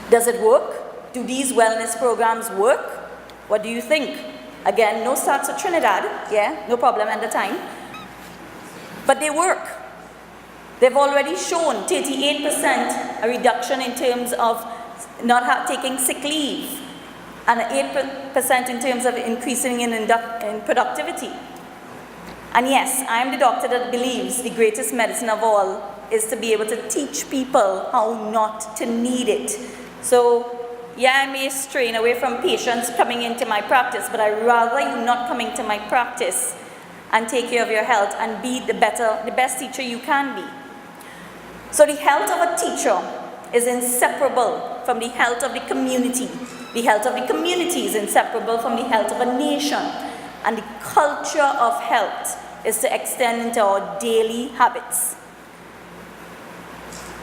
Does it work? Do these wellness programs work? What do you think? Again, no stats of Trinidad, yeah, no problem at the time. But they work. They've already shown 38% a reduction in terms of not taking sick leave, and 8% in terms of increasing in productivity. And yes, I am the doctor that believes the greatest medicine of all is to be able to teach people how not to need it. So, yeah, I may strain away from patients coming into my practice, but I'd rather you not coming to my practice and take care of your health and be the best teacher you can be. So the health of a teacher is inseparable from the health of the community. The health of the community is inseparable from the health of a nation. And the culture of health is to extend into our daily habits.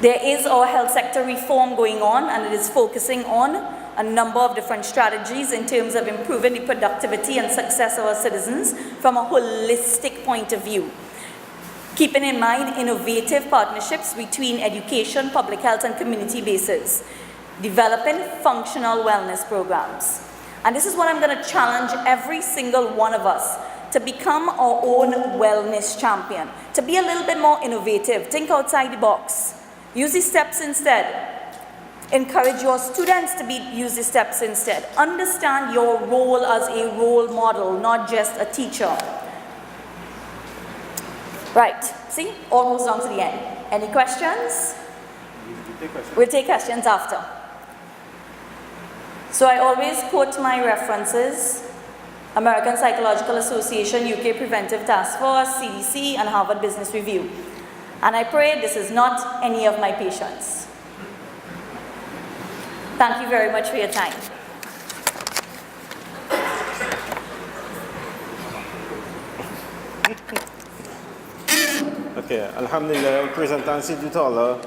There is our health sector reform going on, and it is focusing on a number of different strategies in terms of improving the productivity and success of our citizens from a holistic point of view. Keeping in mind innovative partnerships between education, public health, and community bases. Developing functional wellness programs. And this is what I'm going to challenge every single one of us to become our own wellness champion. To be a little bit more innovative. Think outside the box. Use the steps instead. Encourage your students to use the steps instead. Understand your role as a role model, not just a teacher. Right, see, almost down to the end. Any questions? We'll take questions after. So I always quote my references: American Psychological Association, UK Preventive Task Force, CDC, and Harvard Business Review. And I pray this is not any of my patients. Thank you very much for your time. Okay, Alhamdulillah, presentation due to Allah.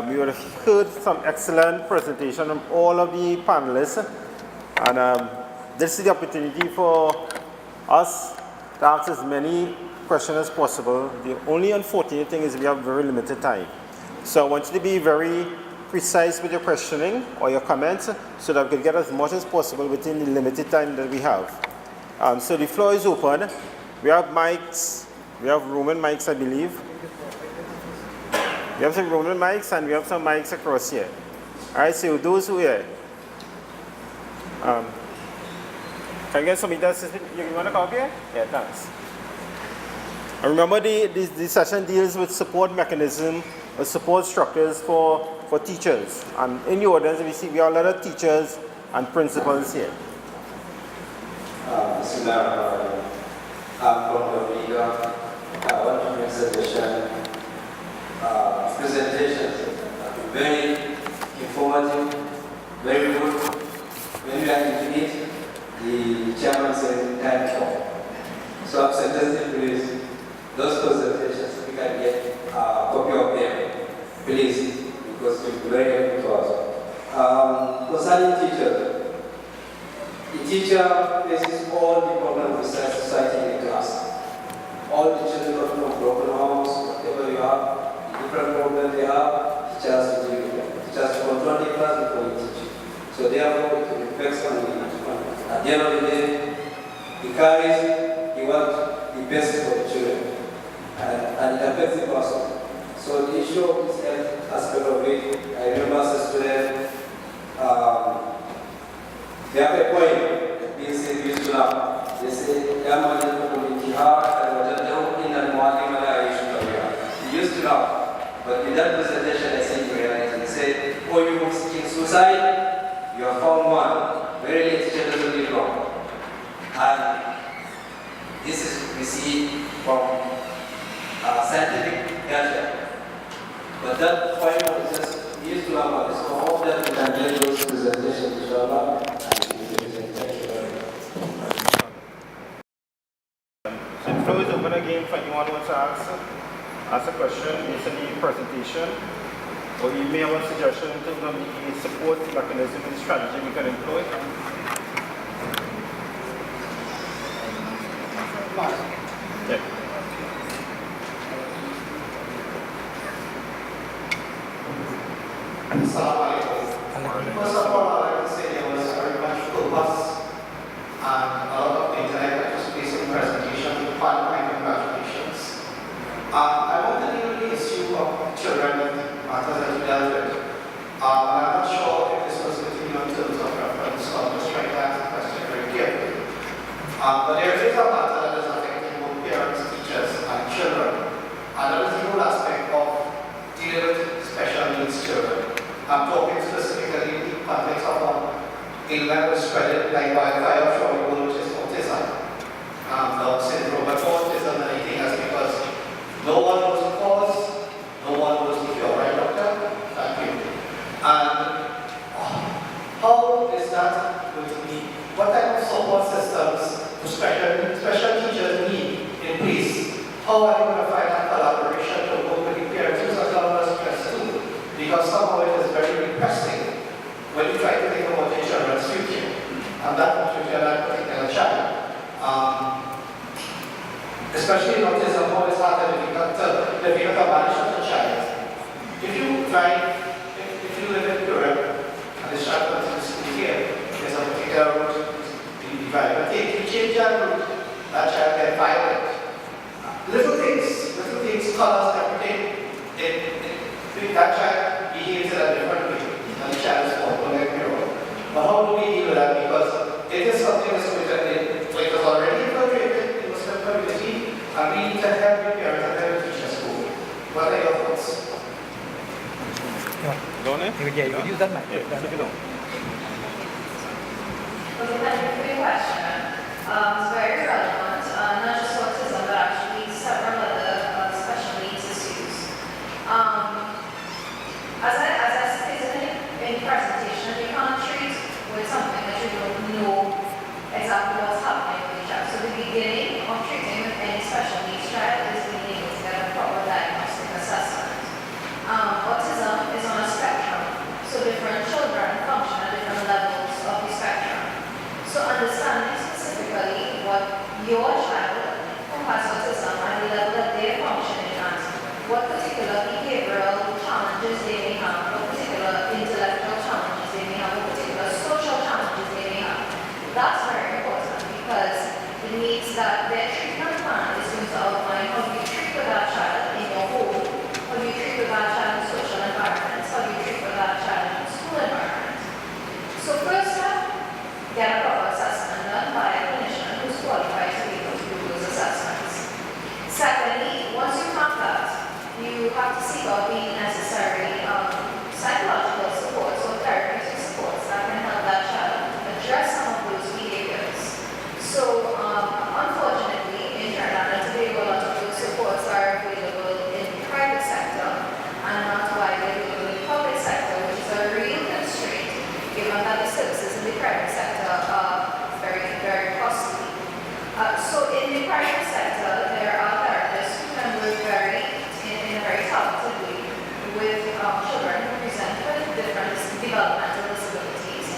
We would have heard some excellent presentation from all of the panelists, and this is the opportunity for us to ask as many questions as possible. The only unfortunate thing is we have very limited time. So I want you to be very precise with your questioning or your comments so that we can get as much as possible within the limited time that we have. So the floor is open. We have mics. We have Roman mics, I believe. We have some Roman mics and we have some mics across here. All right, so those who are here. Can you get some assistance? You want to come up here? Yeah, thanks. And remember, the session deals with support mechanism or support structures for teachers. And in the audience, we have a lot of teachers and principals here. I'm from the Liga. I want to make a suggestion. Presentations very informative, very good. When we are into it, the chairman said time for. So I'm suggesting please, those presentations, we can get a copy of them, please, because it will be very helpful to us. Concerning teachers, the teacher faces all the problems of society in the class. All the children from broken homes, whatever you have, different problems they have, teachers will deal with them. Teachers control the class before you teach. So therefore, it will affect on the at the end of the day, he carries, he wants the best for the children. And it affects the person. So the issue of this health aspect of it, I remember as a student, they have a point being said used to laugh. They say, he used to laugh, but in that presentation I said in reality, he said, oh, you who seeking suicide, you have found one. Very late teacher doesn't live long. And this is, we see from scientific data. But that point was just, he used to laugh about this. So I hope that we can get those presentations, inshallah. The floor is open again for anyone who wants to ask a question based on the presentation, or you may have a suggestion in terms of the support mechanism and strategy we can employ. Yeah. First of all, I'd like to say there was very much focus and a lot of things that I got to space in presentation. Part of my congratulations. I want to deal with the issue of children matters that you dealt with. I'm not sure if this was within your terms of reference, so I'll just try to ask the question very carefully. But there is a matter that is affecting both parents, teachers, and children. And that is the whole aspect of dealing with special needs children. I'm talking specifically in the context of a level spread like wildfire from the world, which is autism, Down syndrome. But autism and anything else, because no one knows the cause, no one knows the cure, right, doctor? Thank you. And how is that going to be? What type of support systems do special teachers need in place? How are they going to find that collaboration to work with the parents who's a lot of stress too? Because somehow it is very depressing when you try to think about your children's future, and that future of that particular child. Especially in autism, how it's hard and difficult to manage as a child. If you live in Europe, and this child comes to school here, there's a particular route you divide. But if you change that route, that child gets violent. Little things, colors, everything, that child behaves in a different way, and the child is born, don't get me wrong. But how do we deal with that? Because it is something that's it was already infiltrated in Muslim community, and we need to help the parents and help the teachers go. What are your thoughts? Yeah, you use that mic. Okay, thank you for your question. It's very relevant, not just autism, but actually several other special needs issues. As I stated in the presentation, you can't treat with something that you don't know exactly what's happening with the child. So the beginning of treating with any special needs child is being able to get a proper diagnostic assessment. Autism is on a spectrum, so different children function at different levels of the spectrum. So understanding specifically what your child who has autism and the level that they're functioning at, what particular behavioral challenges they may have, what particular intellectual challenges they may have, what particular social challenges they may have. That's very important because it means that their treatment plan is going to outline how you treat with that child in your home, how you treat with that child in social environments, how you treat with that child in school environment. So first step, get a proper assessment done by a clinician who's qualified to be able to do those assessments. Secondly, once you have that, you have to seek out the necessary psychological supports or therapeutic supports that can help that child address some of those behaviors. So, unfortunately, in Trinidad and Tobago, a lot of those supports are available in the private sector and not widely available in the public sector, which is a real constraint, given that the services in the private sector are very, very costly. So, in the private sector, there are therapists who can work in a very targeted way with children who present with different developmental disabilities.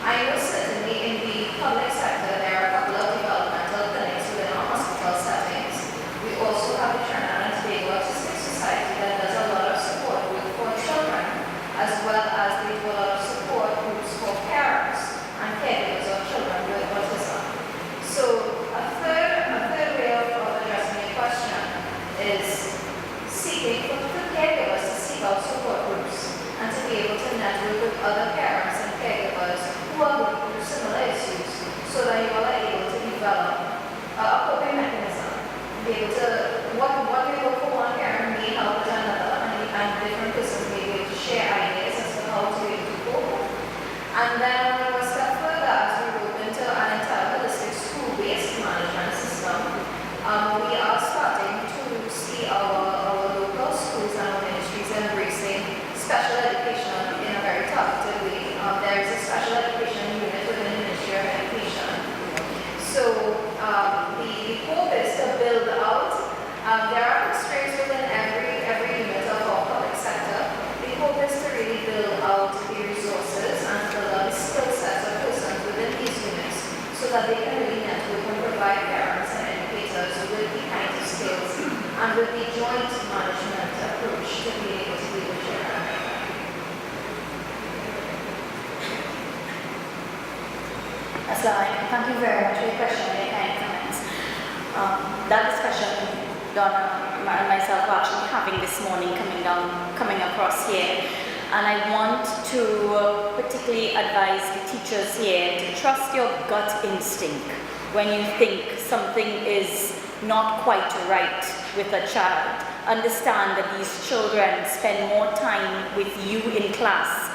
I know certainly in the public sector there are a couple of developmental clinics within our hospital settings. We also have the Trinidad and Tobago Autistic Society that does a lot of support work for children, as well as they do a lot of support groups for parents and caregivers of children with autism. So a third way of addressing your question is seeking for the caregivers to seek out support groups and to be able to network with other parents and caregivers who are going through similar issues so that you are able to develop a coping mechanism. Be able to, what may work for one parent may help with another, and different persons may be able to share ideas as to how to be able to cope. And then one step further, as we move into an entire holistic school-based management system, we are starting to see our local schools and our ministries embracing special education in a very targeted way. There is a special education unit within the Ministry of Education. So the hope is to build and with the joint management approach to be able to deal with children? Thank you very much for your question and your kind comments. That discussion Donna and myself are actually having this morning coming across here. And I want to particularly advise the teachers here to trust your gut instinct when you think something is not quite right with a child. Understand that these children spend more time with you in class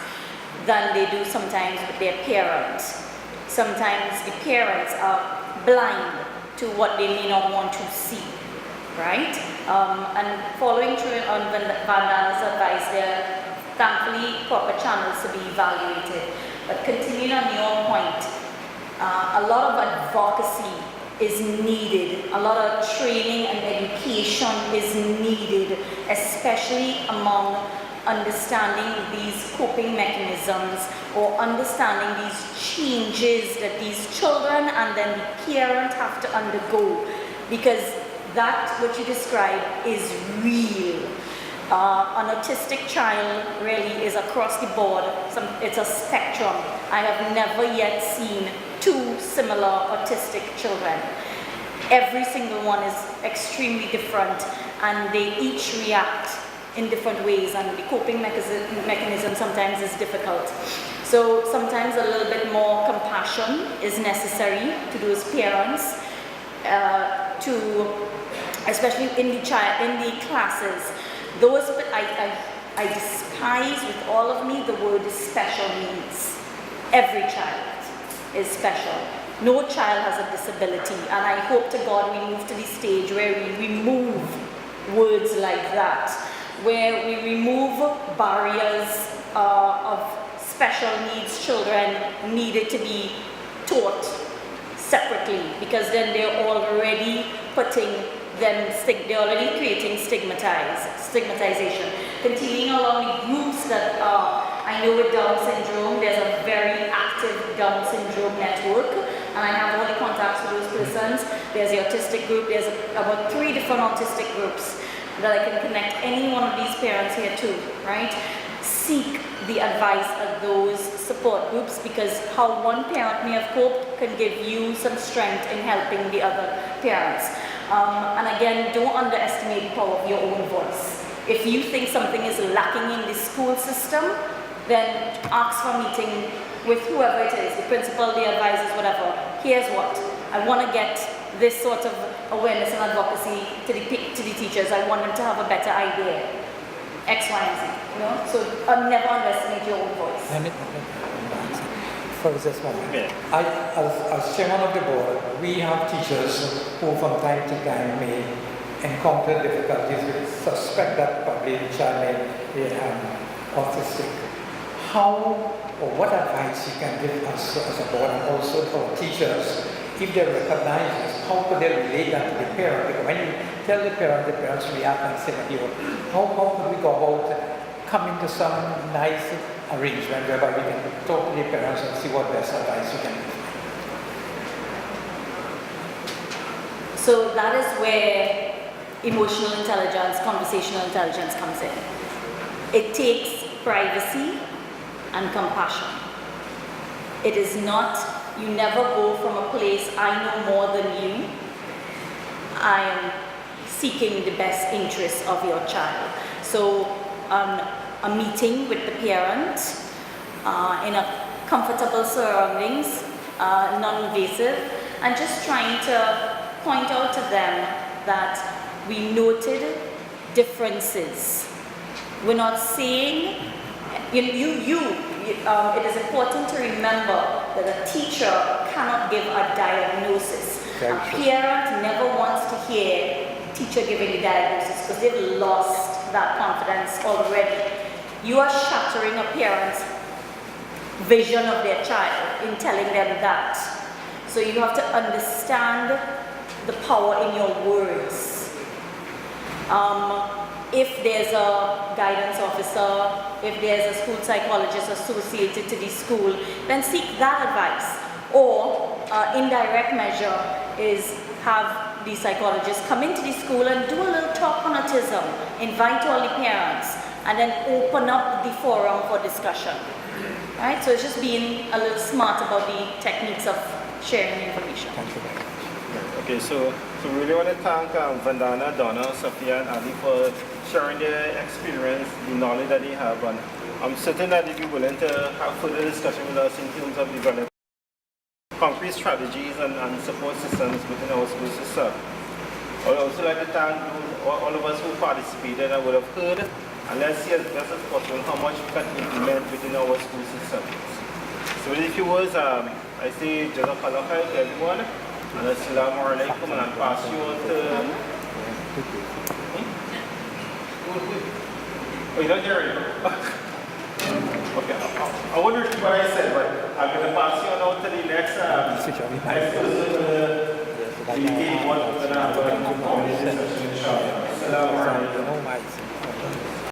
than they do sometimes with their parents. Sometimes the parents are blind to what they may not want to see, right? And following through on Vandana's advice, there are thankfully proper channels to be evaluated. But continuing on your point, a lot of advocacy is needed, a lot of training and education is needed, especially among understanding these coping mechanisms or understanding these changes that these children and then the parent have to undergo, because that what you describe is real. An autistic child really is across the board. It's a spectrum. I have never yet seen two similar autistic children. Every single one is extremely different and they each react in different ways, and the coping mechanism sometimes is difficult. So sometimes a little bit more compassion is necessary to those parents, especially in the classes. Those I despise with all of me the word special needs. Every child is special. No child has a disability, and I hope to God we move to the stage where we remove words like that, where we remove barriers of special needs children needed to be taught separately, because then they're already they're already creating stigmatization. Continuing along the groups that I know with Down syndrome, there's a very active Down syndrome network, and I have all the contacts with those persons. There's the autistic group, there's about 3 different autistic groups that I can connect any one of these parents here to, right? Seek the advice of those support groups, because how one parent may have coped can give you some strength in helping the other parents. And again, don't underestimate the power of your own voice. If you think something is lacking in the school system, then ask for a meeting with whoever it is, the principal, the advisors, whatever. Here's what. I want to get this sort of awareness and advocacy to the teachers. I want them to have a better idea. X, Y, and Z. You know? So never underestimate your own voice. For this moment, as chairman of the board, we have teachers who from time to time may encounter difficulties with suspect that probably the child may be autistic. How or what advice you can give us as a board and also to our teachers, if they recognize this, how could they relate that to the parent? Because when you tell the parents react and say, how could we go about coming to some nice arrangement whereby we can talk to the parents and see what best advice we can give? So that is where emotional intelligence, conversational intelligence comes in. It takes privacy and compassion. It is not, you never go from a place, I know more than you. I am seeking the best interests of your child. So a meeting with the parent in a comfortable surroundings, non-invasive, and just trying to point out to them that we noted differences. We're not saying, it is important to remember that a teacher cannot give a diagnosis. A parent never wants to hear a teacher giving a diagnosis because they've lost that confidence already. You are shattering a parent's vision of their child in telling them that. So you have to understand the power in your words. If there's a guidance officer, if there's a school psychologist associated to the school, then seek that advice. Or indirect measure is have the psychologists come into the school and do a little talk on autism, invite all the parents, and then open up the forum for discussion. Right? So it's just being a little smart about the techniques of sharing information. Okay, so we really want to thank Vandana, Donna, Sophia, and Ali for sharing their experience, the knowledge that they have, and I'm certain that they'll be willing to have further discussion with us in terms of developing concrete strategies and support systems within our school system. I would also like to thank all of us who participated and would have heard, and let's see as best as possible how much we can implement within our school system. So with a few words, I say Jazakallah khair to everyone, and Assalamu alaikum, and I'll pass you on to... Oh, you're not hearing? Okay, I wonder what I said, but I'm going to pass you on to the next person, the one we're going to have